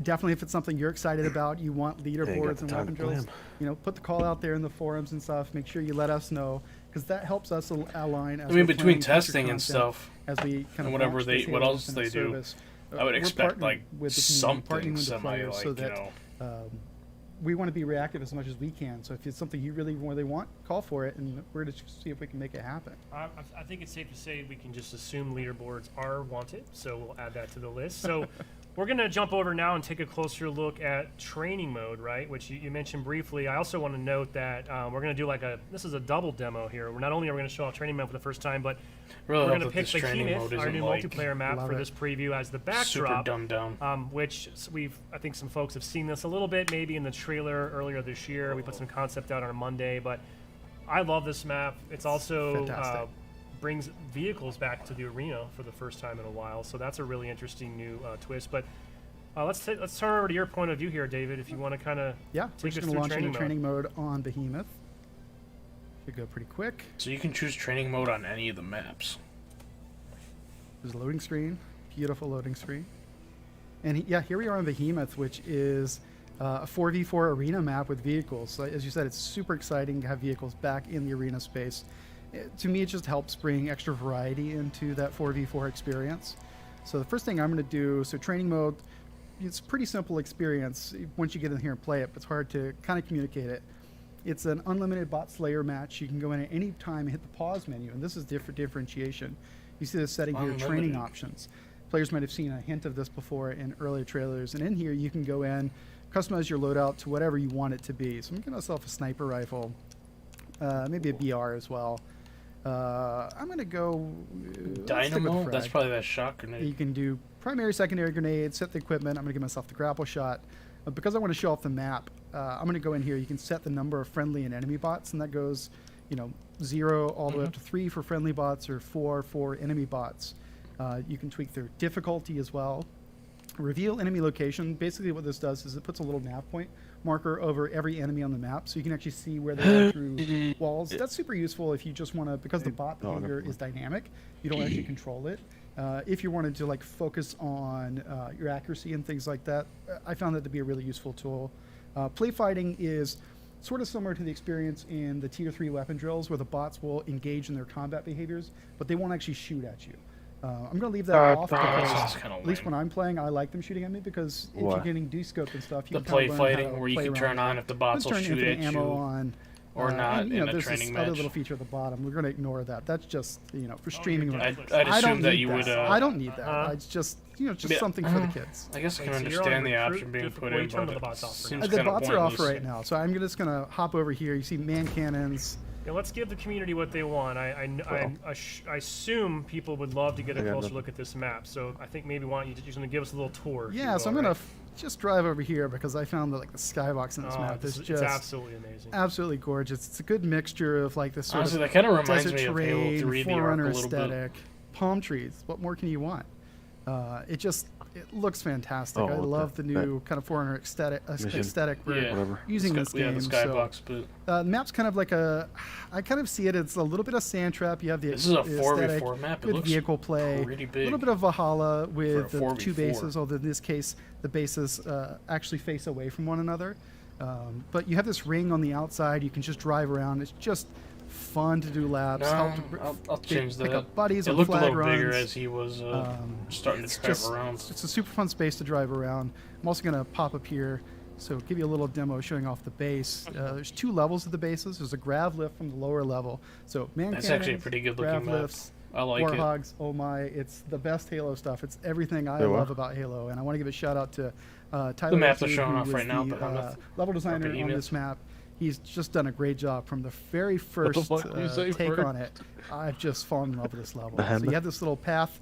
Definitely, if it's something you're excited about, you want leaderboards and weapon drills, you know, put the call out there in the forums and stuff. Make sure you let us know, because that helps us align. As I mean, we're between planning future testing and content, stuff, as we kind and of whatever launch this what Halo else Infinite they do, service, I would we're expect partnering like with the community, partnering something with the semi players, so like you that know. we want to be reactive as much as we can. So if it's something you really want, call for it, and we're going to see if we can make it happen. I think it's safe to say we can just assume leaderboards are wanted, so we'll add that to the list. So we're going to jump over now and take a closer look at training mode, right, which you mentioned briefly. I also want to note that we're going to do this is a double demo here. Not only are we going to show off training mode for the first time, but Really we're hope going to that pick this training Behemoth, mode our isn't new like multiplayer map Love for it. this preview as the super backdrop. dumbed down. Which I think some folks have seen this a little bit, maybe in the trailer earlier this year. We put some concept out on a Monday, but I love this map. It's also Fantastic. brings vehicles back to the arena for the first time in a while, so that's a really interesting new twist. But let's turn over to your point of view here, David, if you want to kind of Yeah, we're take just us going to through launch into training mode. training mode on Behemoth. Should go pretty quick. So you can choose training mode on any of the maps. There's a loading screen, beautiful loading screen. And yeah, here we are on Behemoth, which is a 4v4 arena map with vehicles. So as you said, it's super exciting to have vehicles back in the arena space. To me, it just helps bring extra variety into that 4v4 experience. So the first thing I'm going to do, so training mode, it's a pretty simple experience once you get in here and play it, but it's hard to kind of communicate it. It's an unlimited bot slayer match. You can go in at any time and hit the pause menu, and this is differentiation. You see this setting here, training Unlimited. options. Players might have seen a hint of this before in earlier trailers, and in here you can go in, customize your loadout to whatever you want it to be. So I'm giving myself a sniper rifle, maybe a BR as well. I'm gonna go let's stick with Dynamo? frag. That's probably that shot You grenade. can do primary, secondary grenade, set the equipment. I'm going to give myself the grapple shot. Because I want to show off the map, I'm going to go in here. You can set the number of friendly and enemy bots, and that goes, 0 all the way up to 3 for friendly bots or 4 for enemy bots. You can tweak their difficulty as well. Reveal enemy location. Basically what this does is it puts a little nav point marker over every enemy on the map, so you can actually see where they are through walls. That's super useful if you just want to, because the bot behavior is dynamic, you don't actually control it. If you wanted to focus on your accuracy and things like that, I found that to be a really useful tool. Play fighting is sort of similar to the experience in the tier 3 weapon drills, where the bots will engage in their combat behaviors, but they won't actually shoot at you. I'm going to leave that off because, sounds kinda at least lame. when I'm playing, I like them shooting at me, because if Why? you're getting descoped and stuff, you The can play kinda learn how fighting to where you play can around turn with on it. if the bots Let's will turn shoot infinite at ammo you on. or not and, in a there's training this other match. little feature at the bottom. We're going to ignore that. That's just, for Oh, streaming. you're mode. Netflix. I'd I don't assume that need you would. I don't need that. Uh-huh. It's just, just Yeah, something for the kids. I guess I can Okay, so you're on understand the recruit option being put well, in, you turned but the it bots off for now. seems The kind of bots are off pointless. right now, so I'm just going to hop over here. You see man cannons. Yeah, let's give the community what they want. I assume people would love to get a I got closer nothing. look at this map. So I think maybe you're just going to give us a little tour. if you Yeah, so I'm will, going right? to just drive over here because I found that the skybox in this Oh, map is it's just absolutely amazing. absolutely gorgeous. It's a good mixture of this sort Honestly, of that kind of reminds desert me of terrain, Halo 3, the Ark, a Forerunner little bit. aesthetic, palm trees. What more can you want? It looks fantastic. Oh, I what love the- the new kind of Forerunner aesthetic we're Yeah. Whatever. using The this sky- yeah, game. the so, skybox, but the map's kind of like I kind of see it. It's a little bit of Sand Trap. You have the This is a the 4v4 aesthetic, map. It good looks vehicle play, pretty a big. little bit of Valhalla with for a the two 4v4. bases, although in this case the bases actually face away from one another. But you have this ring on the outside. You can just drive around. It's just fun to do laps. No, help to I'll change pick that. up buddies It on looked a flag little bigger runs. as he was starting to It's drive just- around. It's a super fun space to drive around. I'm also going to pop up here, so give you a little demo showing off the base. There's 2 levels of the bases. There's a grav lift from the lower level. So man That's cannons, actually a pretty good grav looking map. lifts, I like it. Warhogs. Oh my! It's the best Halo stuff. It's everything I They what? love about Halo, and I want to give a shout out to Tyler. The map they're Reed, showing who off was right now, the, Behemoth. level designer on Behemoth. this map. He's just done a great job from the very first fuck did you say take first? on it. I've just fallen in love with this level. So Behemoth? you have this little path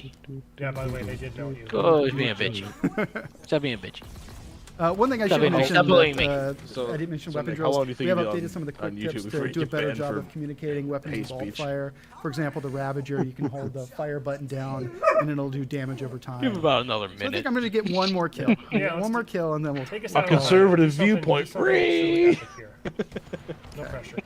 bitchy. Yeah, by the way, they did know you. Oh, he's being a bitchy. Stop being a bitchy. One thing I should Stop mention bullying that me. So- I didn't mention so weapon Nick, how drills. long do you think We have you'll be updated some of the quick on YouTube tips before to you do a get better banned job for of communicating weapons hate with vault speech? fire. For example, the Ravager, you can hold the fire button down and it'll do damage over time. Give him about another So I minute. think I'm going to get one more kill. Yeah, let's one more do- kill and then we'll. Take us A out on conservative do something- viewpoint. do something really epic here. No pressure.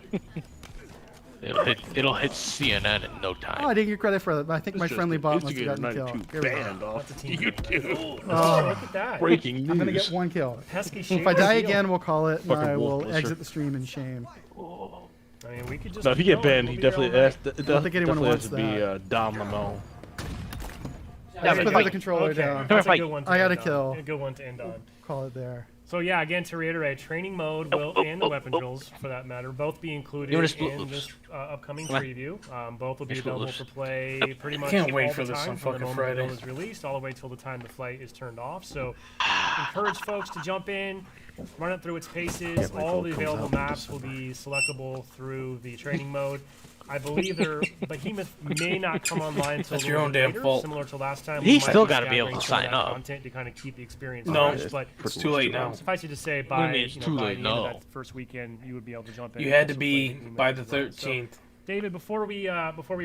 It'll hit CNN in no Oh, time. I didn't get credit for that. I think my Just friendly bot must have Instigator gotten a kill. 92 Here we go. banned off That's a team YouTube. Oh, look at that. Breaking news. I'm going to get one kill. Pesky If shame I die reveal. again, we'll call it and Fucking I will wolf blister. exit the stream in shame. I mean, we could just No, if you keep get going. banned, We'll he be here definitely all has night. to, I don't think anyone definitely wants has to be that. Dom Lamone. Let's Okay. put the controller Okay, down. That's a fight. good one to I got end a kill. on. A good one to end on. Call it there. So yeah, again to reiterate, training mode will and the weapon drills, for that matter, both be included You wanna split in loops? this upcoming Come on. preview. Both will be Split available loops. for play pretty much Can't wait all for the this time on from the fucking moment the Friday. build is released all the way till the time the flight is turned off. So encourage folks to jump in, run it through its paces. All the available maps will be selectable through the training mode. I believe their Behemoth may not come online until That's a your little own bit damn later, fault. similar to last time. He's We might still be gotta be able to scattering some of sign that up. content to kind of keep the experience No, fresh, but it's too late now. suffice it to say, do by you mean it's too by late? the end of No. that first weekend, you would be able to jump in. You and had to also be play Behemoth by the as well. So, 13th. David, before we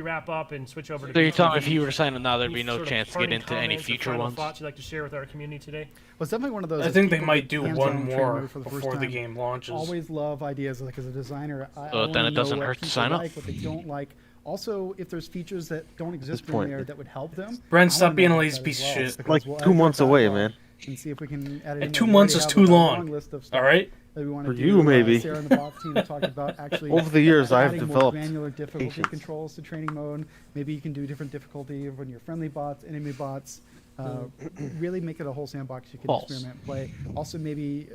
wrap up and switch over to So you're telling me if BTV, he were to sign up now, there'd be any no sort of chance to get parting into any comments or future final ones? thoughts you'd like to share with our community today? Well, it's definitely one of those. I as think they people might get do hands-on one training more mode for the first before the time, game launches. Always love ideas. Like as a designer, I So wanna then it know doesn't what hurt to people sign up. like, what they don't like. Also, if there's features that don't exist in point, there that would help them. Brent, I stop wanna being know a about lazy that piece as of well, shit. because Like we'll 2 add months that away, backlog man. And see if we can add it in. And there. 2 We months already is have too a long. list of All stuff right. that we want For to you, do. maybe. Sarah and the bots team talked about actually Over the years, I've adding more developed granular difficulty patience. controls to training mode. Maybe you can do different difficulty when you're friendly bots, enemy bots. Really make it a whole sandbox you can False. experiment, play. Also, maybe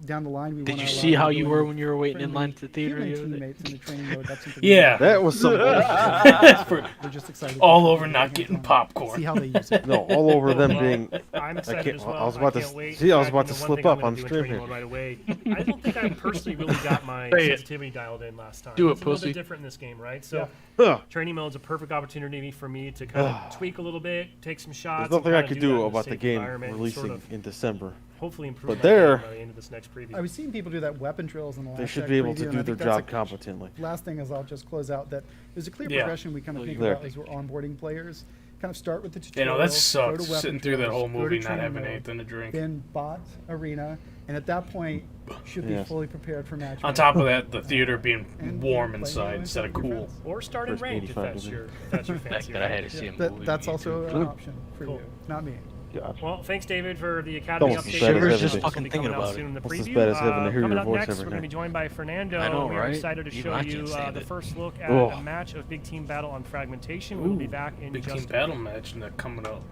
down the line we Did want you to see how you were when you were waiting in line to the theater Human the other day? teammates in the training mode. That's something Yeah. That was some bullshit. we're just excited. All to over get not hands getting on it. popcorn. See how they use it. No, all over them Well, being. I'm excited can't- as well. I was about to can't wait. see, I was In about fact, to the one slip thing I'm up gonna on do in stream training here. mode right away. I don't think I personally really got my Say it. sensitivity dialed in last time. Do it, It's a little pussy. bit different in this game, right? So Ugh. training mode is a perfect opportunity for me to kind of tweak a little bit, take some shots. There's nothing and I kinda could do that do in a about the safe game environment and releasing sort of in December. hopefully improve But my there- game by the end of this next preview. I was seeing people do that weapon drills in the last. They should tech be able preview, to and do I their think that's job competently. Last thing is I'll just close out that there's a clear Yeah. progression we kind of think There. about as we're onboarding players. Kind of start with the You tutorial. know, that go sucks. to weapon Sitting through that drills, whole go to movie not training having mode, anything to drink. Then bot arena, and at that point should be Yes. fully prepared for match. On top of that, the theater being And warm play inside with instead of your cool. friends. Or start in First range if 85 that's of your fancy. That I right? had to see a That, movie. that's on also YouTube. an option for Cool. you, not me. God. Well, thanks, David, for the Academy Almost update. as bad as Shivers everything. just fucking be thinking coming out about soon in the Almost as preview. bad as having to hear Coming your up voice next, every we're going to be night. joined by Fernando. I know, We are right? excited to Even show I you can't stand the it. first look at Oh. a match of Big Team Battle on Fragmentation. We'll be back in Big just team a battle minute. match and that coming up.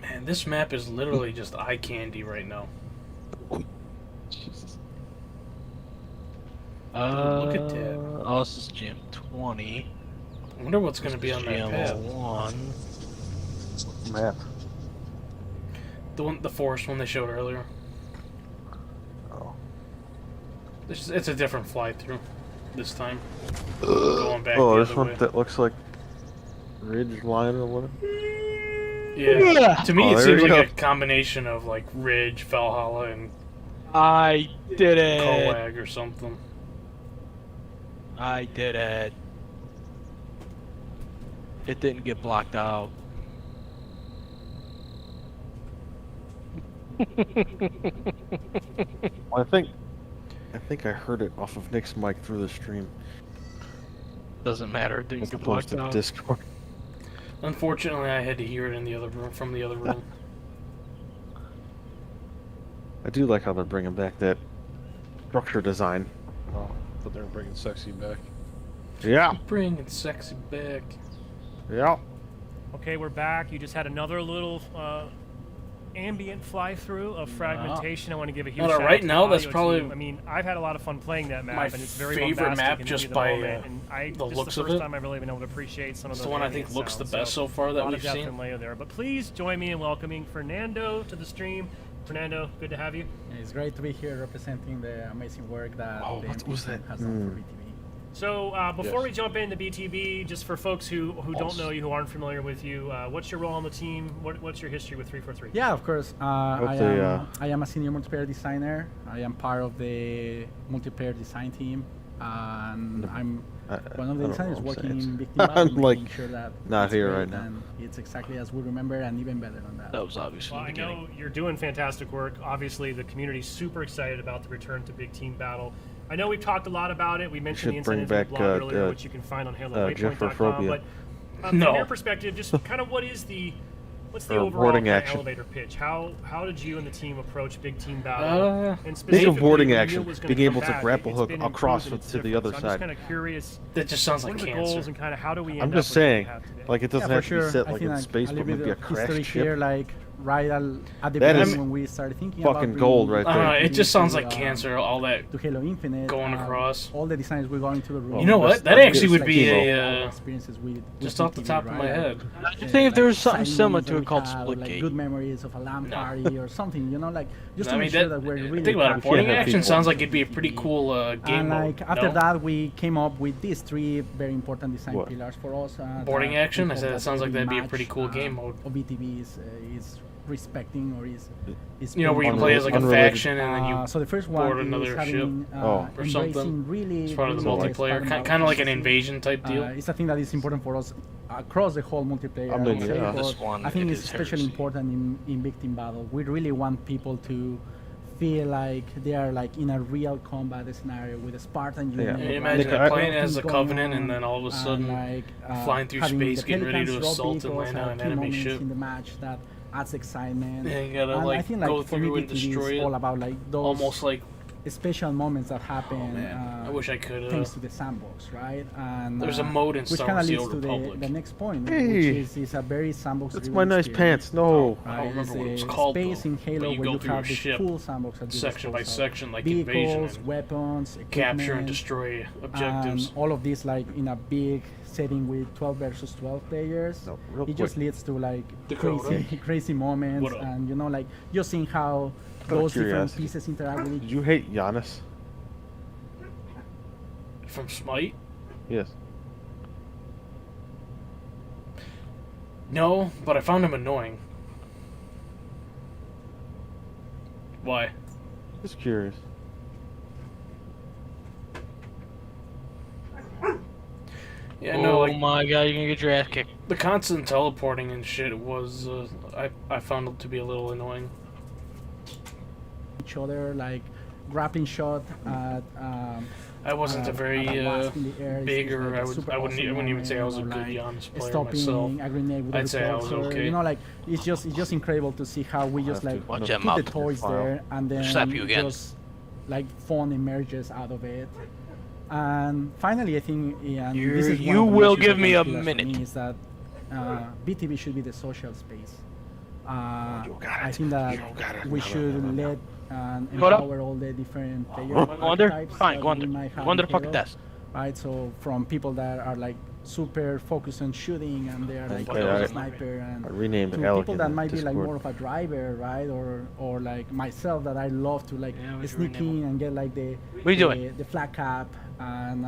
Man, this map is literally just eye candy right now. Jesus. Look at that. Oh, this is Gym 20. I wonder what's going to be on that Gym path. 1. Map. The forest one they showed earlier. Oh. It's a different fly through this time. Going back Oh, the this other one way. that looks like Ridge Line or whatever. Yeah. To me, Oh, it there seems you like go. a combination of like Ridge, Valhalla, and I did it. Coag or something. I did it. It didn't get blocked out. Well, I think I heard it off of Nick's mic through the stream Doesn't matter. It didn't as get opposed blocked to out. Discord. Unfortunately, I had to hear it in the other room from the other room. I do like how they're bringing back that structure design. Oh, but they're bringing sexy back. Yeah. Bringing sexy back. Yeah. Okay, we're back. You just had another little ambient fly through of fragmentation. I want to give a huge Well, shout out right to now, the that's audio probably team. I mean, I've had a lot of fun playing that map, my and it's very favorite bombastic map and just heat of the by, moment, and the this looks is the of first it. time I've really been able to appreciate some of It's those the one I ambient think looks the sounds. best so far a that lot we've of depth seen. and layer there. But please join me in welcoming Fernando to the stream. Fernando, good to have you. It's great to be here representing the amazing work that Oh, the what MP was team that? has done for BTV. So before we jump into BTB, just for folks who don't know you, who aren't familiar with you, what's your role on the team? What's your history with 343? Yeah, of course. Hopefully, I am a senior multiplayer designer. I am part of the multiplayer design team, and I'm one of the I don't know designers what I'm working saying. in Big Team Battle, I'm, like, making sure that not it's here great right now. and it's exactly as we remember, and even better than that. That was obvious Well, in the I beginning. know you're doing fantastic work. Obviously, the community's super excited about the return to Big Team Battle. I know we've talked a lot about it. We mentioned the should bring incident in the back, blog earlier, uh, which you can find on HaloWaypoint.com. Jefferphobia. But No. from your perspective, just kind of what's the Or overall boarding kind of action. elevator pitch? How did you and the team approach Big Team Battle? And Think of boarding specifically, when Neil action, was gonna being come able to back, grapple it's hook been across improved and to it's the other different. So I'm side. just kind of curious. That just sounds What like are the cancer. goals and kind of how do we end I'm up just with what we saying, have today? like it doesn't Yeah, have for to be sure. set I like think in space, a but little maybe bit a of history crashed ship. here, like right at the That is beginning when we started thinking about fucking bringing gold right I don't know, there. it just sounds to, like cancer, all that. to Halo Infinite. Going across. All the designers were going to the room. You know what? that's- That that's actually good. would be Like, a, experiences with just off the BTB, top of my right? head. I just think if there was something exciting similar moments to that it we called had, like Splitgate. good memories of a LAN party or something, you know, like just to I make mean, sure that, that we're really think about it. capturing Boarding have action people. sounds like it'd be a pretty cool game and mode. like after no? that, we came up with these three very important design What? pillars for us. Boarding that action? we I hope said that sounds like every that'd be a match, pretty cool game mode. Of BTB is respecting or is You know, where you can play as like a Unrelated. faction and then you so the first one board is another having, ship. Oh. or something. embracing really, it's part of the really multiplayer, Spider-Man kind of like an fantasy. invasion type deal. It's a thing that is important for us across the whole multiplayer. I mean, would say, yeah. but This one, I think it it's is especially heresy. important in Big Team Battle. We really want people to feel like they are like in a real combat scenario with a Spartan Yeah. unit. Can you right? imagine Like, that I- playing as a Things Covenant going and then all of a on, sudden like, flying through having space, the getting ready to Pelicans drop assault and vehicles land are on an key enemy moments ship. in the match that adds excitement. Yeah, you gotta, and like, I think like go for me, through and BTB is destroy it. all about like those Almost like, special moments that happen. oh man, I wish I could. Thanks to the sandbox, right? And There's a mode in which Star kind of Wars: The leads Old to Republic. the next point, Hey, which is a very sandbox. That's my nice pants. No. I don't remember what it was It's a called, Space though, in but Halo you where go you through a have the ship, full sandbox at your section by disposal. section, like Invasion, Vehicles, and weapons, capture and equipment, destroy objectives. and all of this like in a big setting with 12 versus 12 players. No, real It just quick. leads to like Dakota. crazy, crazy moments, What up? and you know, like just seeing how Out of those different curiosity. pieces interact with Did each you hate Giannis? From Smite? Yes. No, but I found him annoying. Why? Just curious. Yeah, no, oh like my god, you're gonna get your ass kicked. the constant teleporting and shit was, I found it to be a little annoying. each other, like grappling shot at I wasn't a very at a wasp in the air is- big, is or like a I super wouldn't awesome even say I was a moment, or, good like, Giannis player stopping myself. a grenade with I'd a say I was repulsor. okay. You know, like it's just incredible to see how we just have to like Watch put that the mouth. toys File. there and then Slap you again. just like fun emerges out of it. And finally, I think and this is one You of the will most give me a important pillars for minute. me, is that BTB should be the social space. You got I it. think that You got it. we should let Hold up. empower all the different player Go under? archetypes Fine, that go we under. might have Go under in the fucking Halo, desk. right? So from people that are like super focused on shooting and they're like Okay, a I- sniper, and I renamed to Alec people in that the might be like Discord. more of a driver, right? Or like myself, that I love to like Yeah, what's your sneak rename? in and get like the What are you doing? the flat cap, and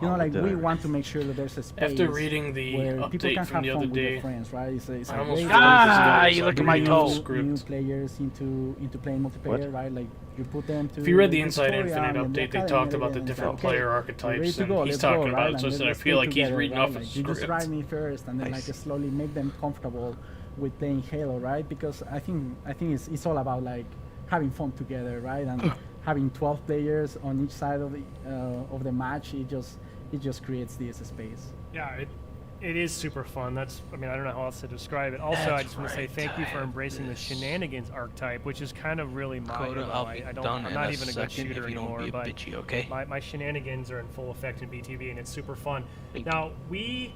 you know, Oh, like we dinner. want to make sure that there's a space After reading the where people update can from have the fun other with their day, friends, right? It's I a almost way feel like this Ah, is you like look at my reading toe. the script. new players into playing multiplayer, right? Like you put them to. If you read the the Inside tutorial Infinite and the update, they academy talked and about the everything, different it's player like, okay, ready archetypes, to go, and he's let's go, talking about right? it, so I And said I let's feel play like he's together, reading right? off a Like, you just script. ride me first, and then Nice. like slowly make them comfortable with playing Halo, right? Because I think it's all about like having fun together, right? And having 12 players on each side of the match, it just creates this space. Yeah, it is super fun. I don't know how else to describe it. Also, I just want to say thank you for embracing the shenanigans archetype, which is kind of really my Dakota, MO. I'll be I'm done not in a even a good second shooter if you don't anymore, be a but bitchy, okay? my shenanigans are in full effect in BTB, and it's super fun. Thank Now, we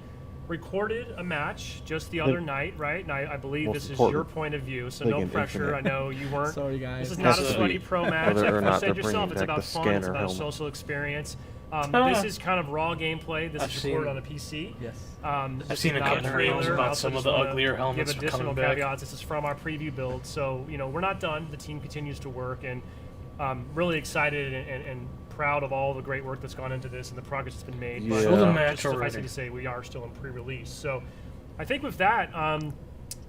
recorded a match just the other night, right? And I believe Most this is important your point of view, so thing no in pressure. Infinite. I know you weren't. Sorry, guys. This is Has not a to sweaty be pro match. whether or I've not said they're yourself, bringing it's back about the fun. It's scanner about a helmet. social experience. This Ah. is kind of raw gameplay. This I've is recorded seen- on a PC. Yes. This seen is a not couple trailer. reels about I also some of just the wanna uglier helmets give coming additional back. caveats. This is from our preview build, so we're not done. The team continues to work, and really excited and proud of all the great work that's gone into this and the progress that's been made. Yeah. Show the But match just suffice it already. to say, we are still in pre-release. So I think with that,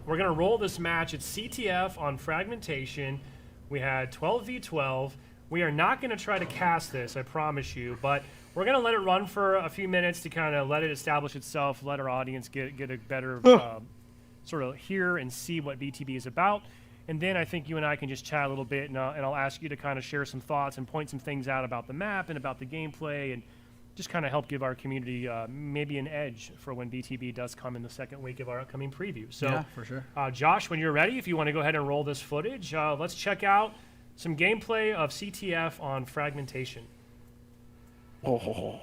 we're going to roll this match. It's CTF on Fragmentation. We had 12v12. We are not going to try to cast this, I promise you, but we're going to let it run for a few minutes to kind of let it establish itself, let our audience get a better sort of hear and see what BTB is about. And then I think you and I can just chat a little bit, and I'll ask you to kind of share some thoughts and point some things out about the map and about the gameplay, and just kind of help give our community maybe an edge for when BTB does come in the second week of our upcoming preview. So, Yeah, for sure. Josh, when you're ready, if you want to go ahead and roll this footage, let's check out some gameplay of CTF on Fragmentation. Oh,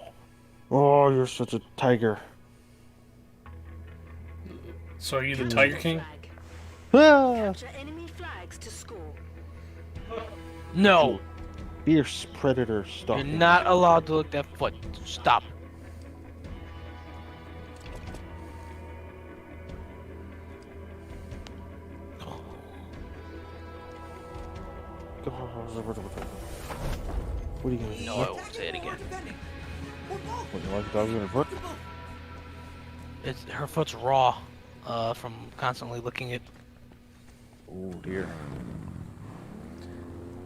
you're such a tiger. So are you the Tiger King? Ah, Capture enemy flags to score. No, fierce predator you're stalking. not allowed to look that foot. Stop. What are you gonna do? No, I won't say it again. What, you like dogs in her foot? Her foot's raw from constantly licking it. Oh dear.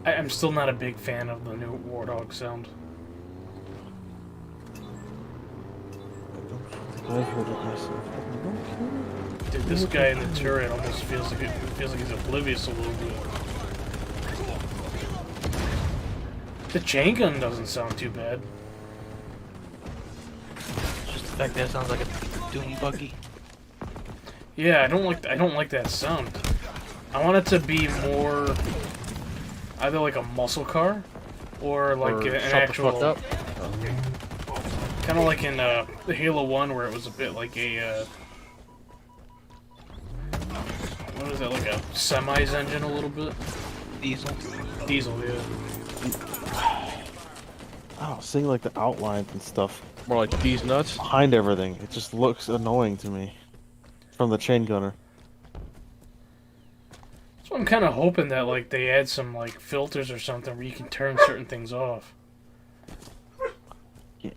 I'm still not a big fan of the new Warthog sound. I heard it myself. I don't care. Dude, this guy in the turret almost feels like he's oblivious a little bit. The chain gun doesn't sound too bad. Just the fact that it sounds like a doom buggy. Yeah, I don't like that sound. I want it to be more either like a muscle car or like Or an shut the actual fuck up. kind of like in the Halo 1 where it was a bit like a what is that, like a semis engine a little bit? Diesel. Diesel, yeah. Oh, seeing like the outlines and stuff More like these nuts. behind everything, it just looks annoying to me. From the chain gunner. So I'm kind of hoping that like they add some like filters or something where you can turn certain things off. Yeah.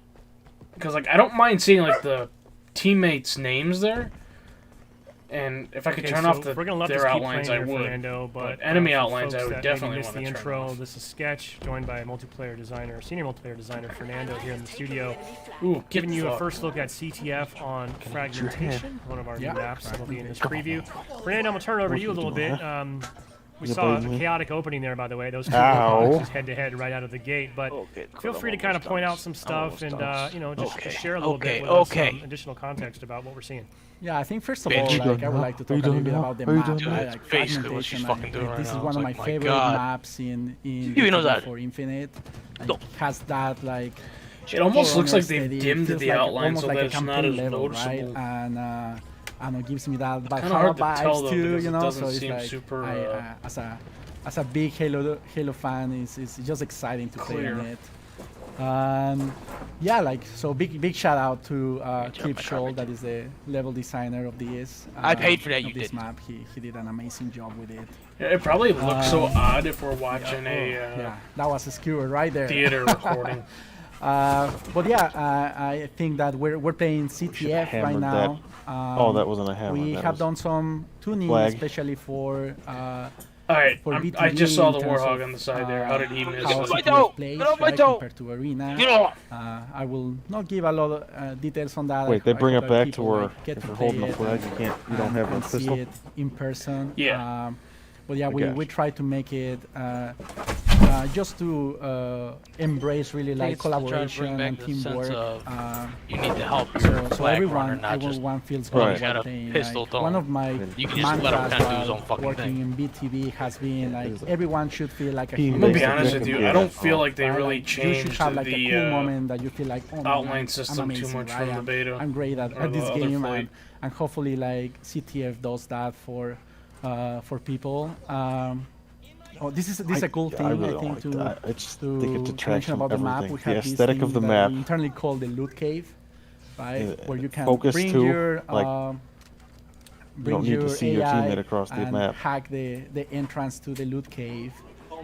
Because like I don't mind seeing like the teammates' names there, and if I could turn off we're gonna let this their keep outlines, playing I here, would. Fernando, but enemy for outlines, I folks would that definitely maybe missed wanna the turn intro. off. This is Sketch, joined by multiplayer designer, senior multiplayer designer Fernando here in the studio, Ooh, giving you a fucked. first look at CTF on Fragmentation, one of our new maps that'll be in this preview. Fernando, I'm gonna turn it over to you a little bit. We You saw a believe me? chaotic opening there, by the way. Those two Ow. boxes head to head right out of the gate. But feel free to kind of point out some stuff and just share a little bit with us some additional context about what we're seeing. Yeah, I think first of Bitch. all, like, I would like to talk a little bit about the map. Dude, Right? that's Like basically what she's Fragmentation, fucking doing right this is now. one It's of like, my my favorite God. maps in You know that. for Infinite. Like, No. it has that like. It almost looks like they've aesthetic, dimmed feels the like outline almost so like that a it's not campaign as level, noticeable. right? And I don't know, gives me that Kinda Valhalla hard to tell, vibes though, too, because you it know. doesn't So it's seem like super, as a big Halo fan, it's just exciting to play Clear. on it. Yeah, like so big shout out to Clip Scholl, that is the level designer of this. I paid for that, of you this didn't. map. He did an amazing job with it. Yeah, it probably looks so odd if we're watching Yeah, that was a skewer right there. theater recording. But yeah, I think that we're playing CTF right hammered now. Oh, that wasn't a hammer. We that have was done some tuning, flag. especially for Alright, for I BTB just saw the in terms Warthog of, on the side there. How did he miss how it? my CTF toe! plays, Get off my right, toe! compared to Arena. Get off! I will not give a lot of details on that. Wait, they bring hope it that back to people, where like, get if to you're play holding a it flag, you don't have a and see pistol. it in person. Yeah. But yeah, I we got try to make it just to embrace really like it's to try to collaboration bring and back the sense teamwork. of You need to help your So flag everyone, runner, not just feels oh, good you about got a playing. pistol, Like, don't. one of my You can just let him mantras kind of do his while own fucking working thing. in BTB has been like everyone should feel like a Team I'm gonna hero. be honest with you, I don't feel like they Right? really Like, you should changed have like a the cool moment that you feel like, oh, man, outline I'm system too amazing, much right? from the beta. I'm great or at this the other game, flight. and hopefully like CTF does that for people. This is a cool thing, I I, really don't think, like to that. I just to think it detracts mention from about the map. everything. We The have this aesthetic thing of the that map. we internally call the loot cave, right? Where you can Focus bring too, your like, bring don't need to your see your AI teammate across the and map. hack the entrance to the loot cave.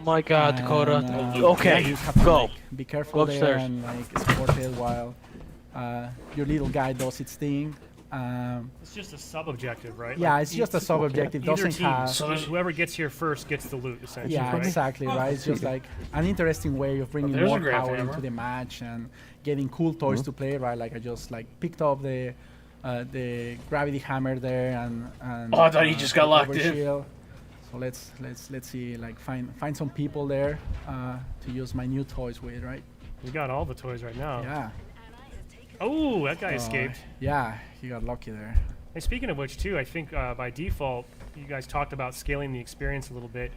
Oh my God, Dakota. And, Okay, you have to, go. like, be careful Go there upstairs. and like support it while your little guy does its thing. It's just a sub-objective, right? Yeah, Like, it's just a each- sub-objective. Either Doesn't team, have. So there's- whoever gets here first gets the loot, essentially. Yeah, right? exactly, right? It's just like an interesting way of bringing there's a more grab power hammer. into the match and getting cool toys to play, right? Like I just like picked up the gravity hammer there and Oh, I thought he just got the locked in. overshield. So let's see, like find some people there to use my new toys with, right? You got all the toys right now. Yeah. Oh, that guy escaped. Yeah, he got lucky there. Hey, speaking of which, too, I think by default, you guys talked about scaling the experience a little bit.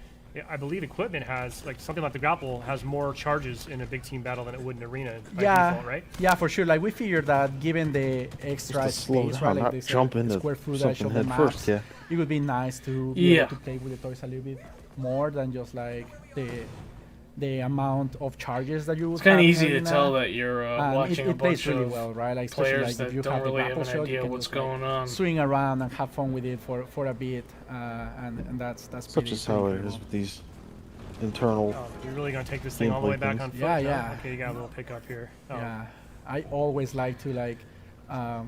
I believe equipment has, like something like the grapple, has more charges in a big team battle than it would in arena by default, right? Yeah, for sure. Like we figured that given the extra Just to slow space, down, right, like not this jump into square footage something of the head maps, first, yeah. it would be nice to be Yeah. able to play with the toys a little bit more than just like the amount of charges that you would It's kind have of in easy to arena. tell that you're And watching a it plays bunch really of well, right? Like especially players like that if you don't have the really have grapple an shot, you idea can what's just, like, going on. swing around and have fun with it for a bit, and that's Such pretty, is how it pretty is cool. with these internal. Oh, you're really going to take this thing all the way back on foot? Yeah, huh? yeah. Okay, you got a little pickup here. Oh. Yeah, I always like to like Oh,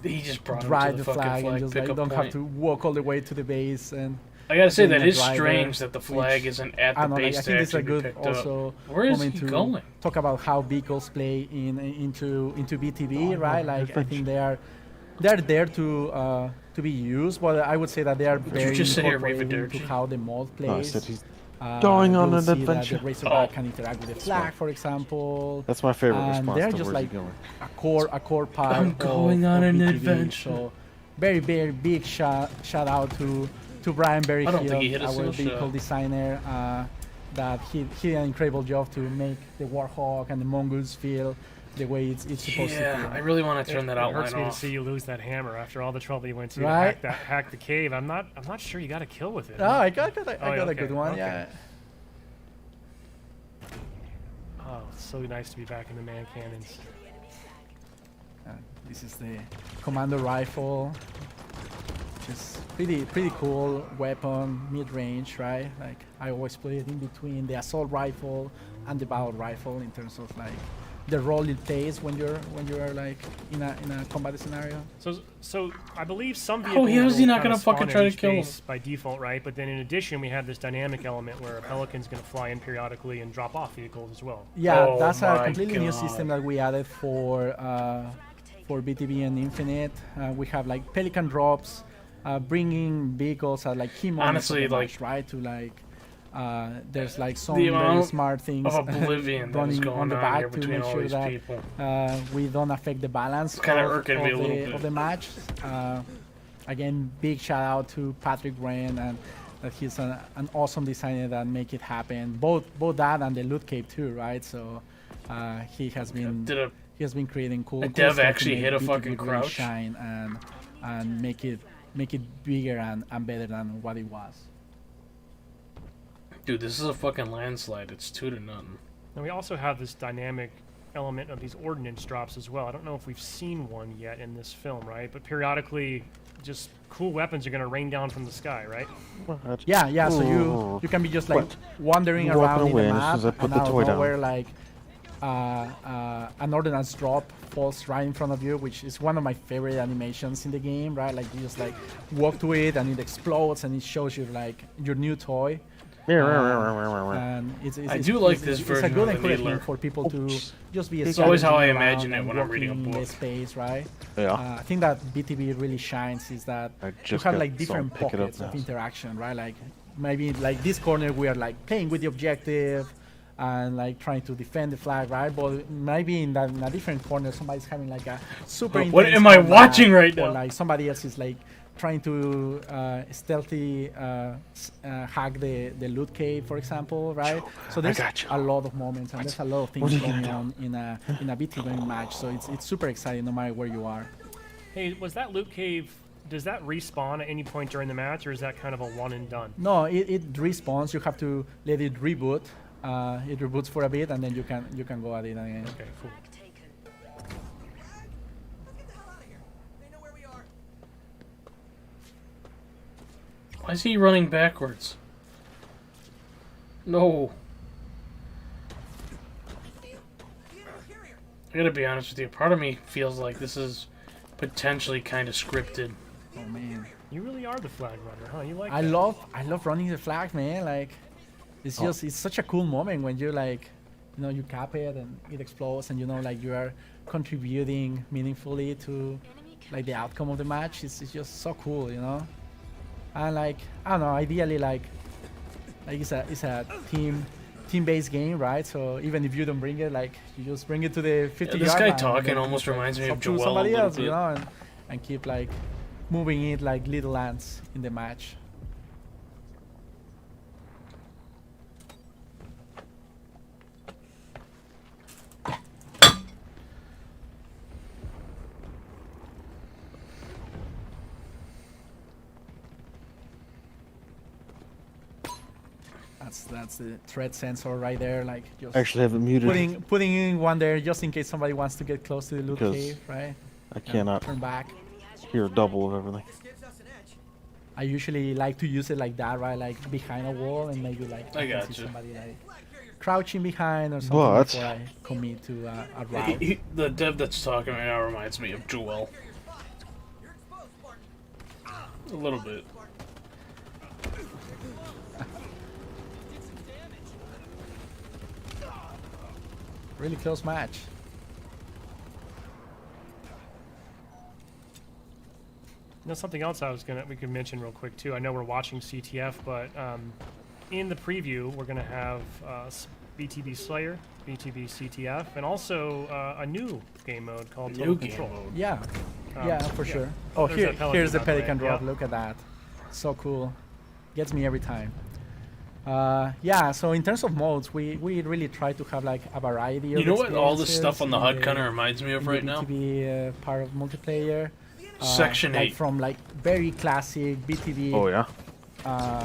he just brought him to drive the the fucking flag and just like pickup don't have point. to walk all the way to the base. And I gotta say doing that a is driver, strange that the flag which isn't at I the don't know, like, base I to think it's a actually be good picked up. also Where is moment he to going? talk about how vehicles play into BTB, right? Like I think they're there to be used, but I would say that they are you very just say incorporated into Arrivederci? how the mod No, I plays. said he's going on you'll an see that adventure. the Razorback Oh. can interact with the flag, for example. That's my favorite And response they're to just where's like he going. a core part I'm going on of an BTB. adventure. So very big shout out to Brian I don't think he Berryhill, hit a our single vehicle shot. designer. That he did an incredible job to make the Warhawk and the Mongoose feel the way it's supposed to Yeah, feel. I really want to turn that It outline hurts me to off. see you lose that hammer after all the trouble you went to Right? hack the cave. I'm not sure you got a kill with it. Oh, I got Oh, yeah, a okay, good one. okay. Yeah. Oh, it's so nice to be back in the man cannons. This is the Commando rifle, which is pretty cool weapon, mid-range, right? Like I always play it in between the assault rifle and the battle rifle in terms of like the role it plays when you're like in a combat scenario. So I believe some How vehicles is he will not kinda gonna fucking spawn try at to each kill him? base by default, right? But then in addition, we have this dynamic element where a Pelican's going to fly in periodically and drop off vehicles as well. Yeah, Oh that's a my completely new God. system that we added for BTB and Infinite. We have like Pelican drops, bringing vehicles at like key moments of Honestly, the like, match, right? To like, there's like some The very amount smart things of oblivion that is running going on the on back here to between make all sure these that people. we don't affect the balance It's kinda of, irking me a little bit. of the match. Again, big shout out to Patrick Wren and that he's an awesome designer that make it happen. Both that and the loot cape too, right? So he has been Did a he has been creating cool. A cool dev stuff to actually make hit a BTB fucking really crouch? shine and make it bigger and better than what it was. dude? This is a fucking landslide. It's 2-0. And we also have this dynamic element of these ordnance drops as well. I don't know if we've seen one yet in this film, right? But periodically, just cool weapons are going to rain down from the sky, right? Yeah. So you can be just like What? wandering Walking around in away the and as map, soon as I put and the out of toy down. nowhere, like an ordnance drop falls right in front of you, which is one of my favorite animations in the game, right? Like you just like walk to it and it explodes and it shows you like your new toy. And it's I do like this it's a version good of the encouragement Needler. for people to just be It's always how I scavenging imagine around it when and I'm reading a walking in the book. space, right? Yeah. I think that BTB really shines is that I you just have got like some different pick it up pockets of now. interaction, right? Like maybe like this corner we are like playing with the objective and like trying to defend the flag, right? But maybe in a different corner somebody's having like a super What intense am I combat, watching right or now? like somebody else is like trying to stealthy hack the loot cave, for example, right? So there's got you. a lot of moments and there's a lot of What things are you going gonna on in a BTB match. So it's super exciting no matter where you are. Hey, was that loot cave, does that respawn at any point during the match, or is that kind of a one and done? No, it respawns. You have to let it reboot. It reboots for a bit, and then you can go at it again. Okay, cool. Why is he running backwards? No. I gotta be honest with you. Part of me feels like this is potentially kind of scripted. Oh man. You really are the flag runner, huh? You like I that. love running the flag, man. Like, it's just it's such a cool moment when you like, you know, you cap it and it explodes, and you know, like you are contributing meaningfully to like the outcome of the match. It's just so cool, you know. And like, I don't know, ideally like it's a team-based game, right? So even if you don't bring it, like you just bring it to the 50 this yard guy line and talking then almost just, like, reminds me of sub to Joel a somebody little else, you bit. know, and keep like moving it like little ants in the match. That's the threat sensor right there, like just I actually have it muted. putting in one there just in case somebody wants to get close to the loot Because cave, right? I cannot Turn back. hear double of everything. I usually like to use it like that, right? Like behind a wall, and maybe like I can see gotcha. somebody like crouching behind or something But- before I commit to a route. The dev that's talking right now reminds me of Joel. A little bit. Really close match. You know, something else we could mention real quick too. I know we're watching CTF, but in the preview we're gonna have BTB Slayer, BTB CTF, and also a new game mode called Total New game Control. mode. Yeah, yeah, for yeah. sure. Oh, There's that Pelican, here's the by the way. Pelican drop. Yep. Look at that. So cool. Gets me every time. Yeah, so in terms of modes, we really try to have like a variety of You know what all this experiences stuff on the in HUD kind of reminds me in of the right now? BTB part of multiplayer. Section like 8. from like very classic BTB. Oh yeah.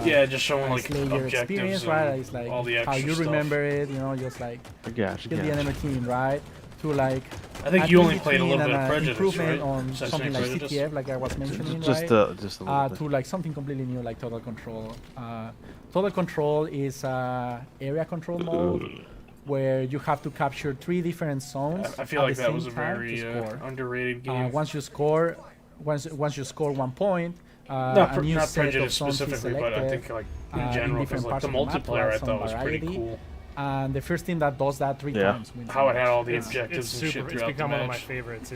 Yeah, just showing like Slayer objectives experience, and right? It's like all the how extra you stuff. remember it, you know, just like I got you. kill the enemy team, right? To like I think an you only played a in-between little bit and of an Prejudice, improvement right? on Section something 8 like Prejudice? CTF, like I was mentioning, Just right? just a little To bit. like something completely new, like Total Control. Total Control is area control mode where you have to capture 3 different zones. I feel at like the that same was a time very to score. underrated game. Once you score 1 point, not a new not set of Prejudice zones is specifically, but I selected. think like in in general, because different like the parts of the map, multiplayer I some thought was pretty variety. cool. And the first team that does that 3 Yeah. times wins. How it had all the Yeah. It's objectives and super. shit It's throughout the become one of my match. favorites.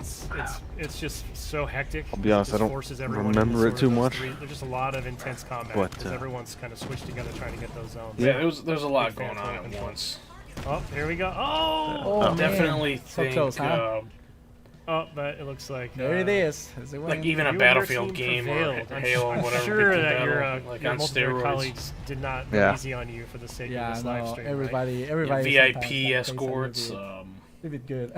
It's just so hectic. I'll be honest, It I just don't forces everyone remember into it sort too of those much. There's just a lot of intense combat But, because everyone's kind of switched together trying to get those zones. Yeah, there's a lot Big fan going of on Total at Control. once. Oh, here we go. Oh, Oh, man. Definitely So think close, huh? but it looks like There it is. It's a like win. even you a and your Battlefield team game or prevailed. Halo, I'm whatever. sure Big that your Battle, like your on multiplayer steroids. colleagues did not go Yeah. easy on you for the sake Yeah, of this live no, stream. everybody Yeah, sometimes, VIP like, plays a escorts, little bit good.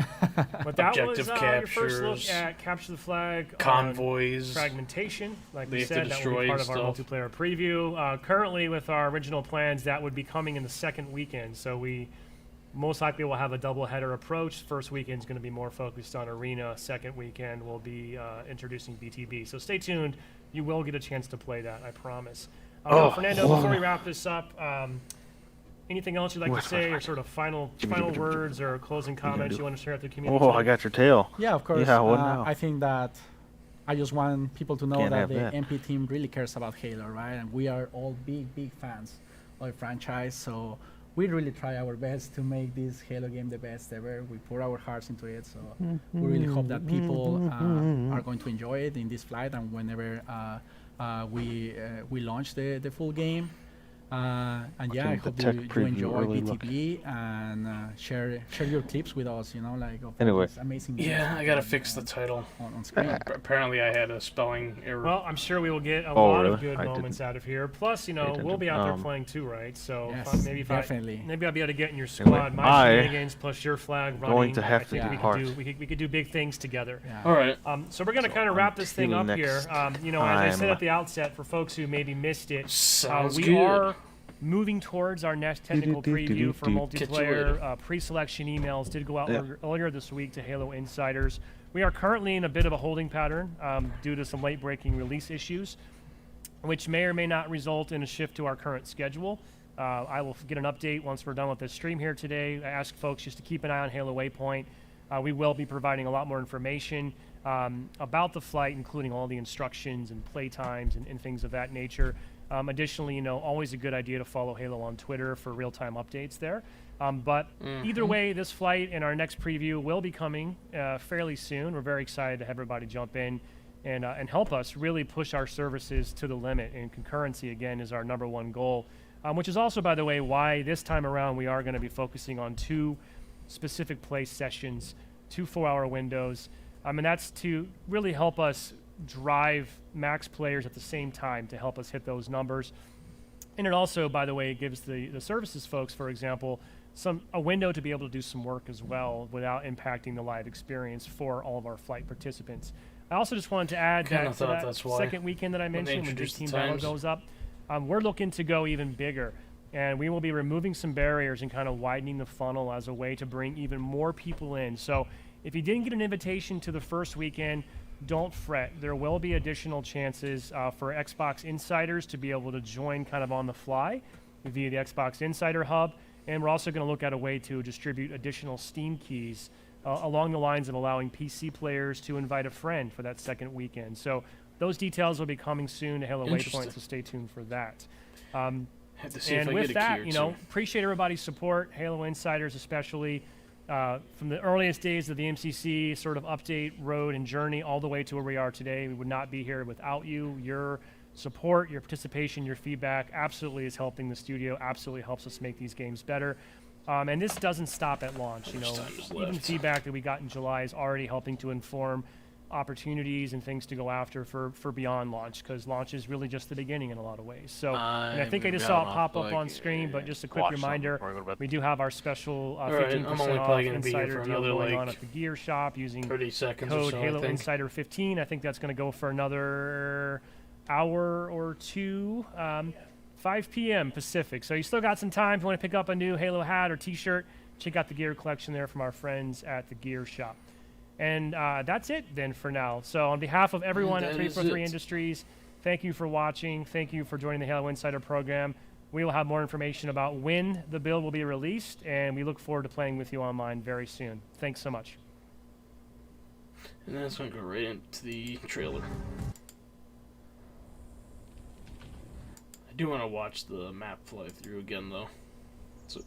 But that Objective was your first look captures, at Capture the Flag, on convoys. fragmentation. Like They we have to said, that will destroy be part of stuff. our multiplayer preview. Currently, with our original plans, that would be coming in the second weekend. So we most likely will have a double-header approach. First weekend is going to be more focused on Arena. Second weekend will be introducing BTB. So stay tuned. You will get a chance to play that, I promise. Now, Fernando, before we wrap this up, anything else you'd like to say, or sort of final words or closing comments you want to share with the community? Oh, I got your tail. Yeah, of course. Yeah, what now? I think that I just want people to know Can't that have the that. MP team really cares about Halo, right? And we are all big fans of the franchise. So we really try our best to make this Halo game the best ever. We pour our hearts into it. So we really hope that people are going to enjoy it in this flight and whenever we launch the full game. And yeah, I Watching the hope tech you preview enjoy early look. BTB and share your clips with us. You know, like of all Anyway. these amazing. Yeah, games I gotta on- fix the title. on screen. Apparently, I had a spelling error. Well, I'm sure we will get a Oh, lot of really? good I moments didn't out of here. Plus, you know, pay we'll be out there attention. playing too, right? So Yes, definitely. Maybe I'll be able to get in your Anyway, squad. My I shenanigans plus your flag running. going to have I to think we depart. could do we could do big things together. Yeah. All right. So we're gonna kind of wrap this thing until up here. next You know, as I said time. at the outset, for folks who maybe missed it, Sounds we good. are moving towards our next technical preview for Catch you multiplayer. later. Pre-selection emails did go out Yeah. earlier this week to Halo Insiders. We are currently in a bit of a holding pattern due to some late-breaking release issues, which may or may not result in a shift to our current schedule. I will get an update once we're done with this stream here today. I ask folks just to keep an eye on Halo Waypoint. We will be providing a lot more information about the flight, including all the instructions and play times and things of that nature. Additionally, you know, always a good idea to follow Halo on Twitter for real-time updates there. But either way, this flight and our next preview will be coming fairly soon. We're very excited to have everybody jump in and help us really push our services to the limit. And concurrency, again, is our #1 goal, which is also, by the way, why this time around we are going to be focusing on 2 specific play sessions, 2 4-hour windows. And that's to really help us drive max players at the same time to help us hit those numbers. And it also, by the way, gives the services folks, for example, a window to be able to do some work as well without impacting the live experience for all of our flight participants. I also just wanted to add that, that's why second weekend that I mentioned when Big Team Battle goes up, we're looking to go even bigger. And we will be removing some barriers and kind of widening the funnel as a way to bring even more people in. So if you didn't get an invitation to the first weekend, don't fret. There will be additional chances for Xbox Insiders to be able to join kind of on the fly via the Xbox Insider Hub. And we're also going to look at a way to distribute additional Steam keys along the lines of allowing PC players to invite a friend for that second weekend. So those details will be coming soon to Halo Waypoint, so stay tuned for that. Have to see if And I with get a that, key or you know, two. appreciate everybody's support, Halo Insiders especially, from the earliest days of the MCC sort of update, road, and journey all the way to where we are today. We would not be here without you. Your support, your participation, your feedback absolutely is helping the studio, absolutely helps us make these games better. And this doesn't stop at launch. You know, even feedback that we got in July is already helping to inform opportunities and things to go after for beyond launch, because launch is really just the beginning in a lot of ways. So, and I think I just saw it pop up on screen, but just a quick reminder, we do have our special 15% off Insider deal going on at the Gear Shop using 30 seconds code or so, Halo Insider 15. I think that's going to go for another hour or two, 5 p.m. Pacific. So you still got some time if you want to pick up a new Halo hat or t-shirt. Check out the gear collection there from our friends at the Gear Shop. And that's it then for now. So on behalf of everyone at 343 Industries, thank you for watching. Thank you for joining the Halo Insider program. We will have more information about when the build will be released, and we look forward to playing with you online very soon. Thanks so much. And then it's going to go right into the trailer. I do want to watch the map fly through again, though. It's a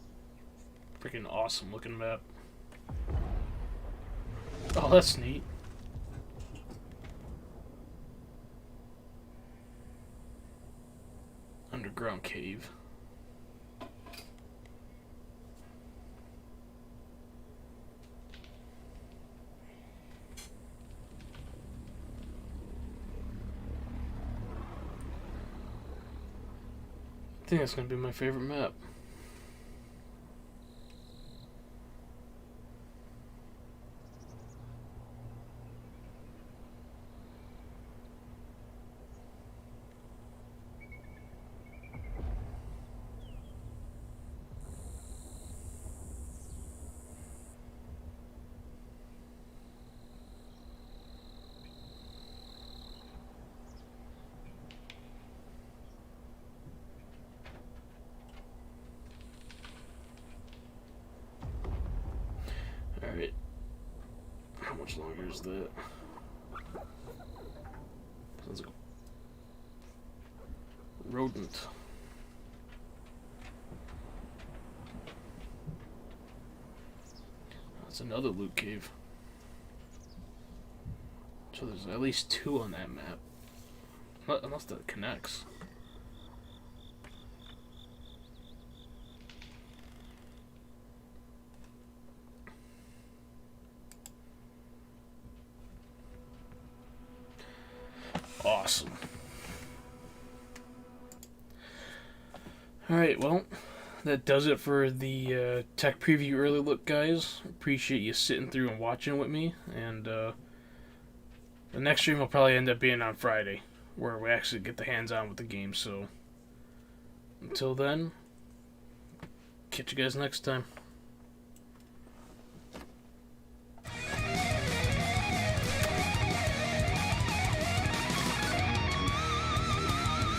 freaking awesome looking map. Oh, that's neat. Underground cave. I think that's going to be my favorite map. Alright. How much longer is that? Sounds like a rodent. That's another loot cave. So there's at least 2 on that map. Unless that connects. Awesome. Alright, well, that does it for the tech preview early look, guys. Appreciate you sitting through and watching with me. And the next stream will probably end up being on Friday, where we actually get the hands-on with the game. So, until then, catch you guys next time.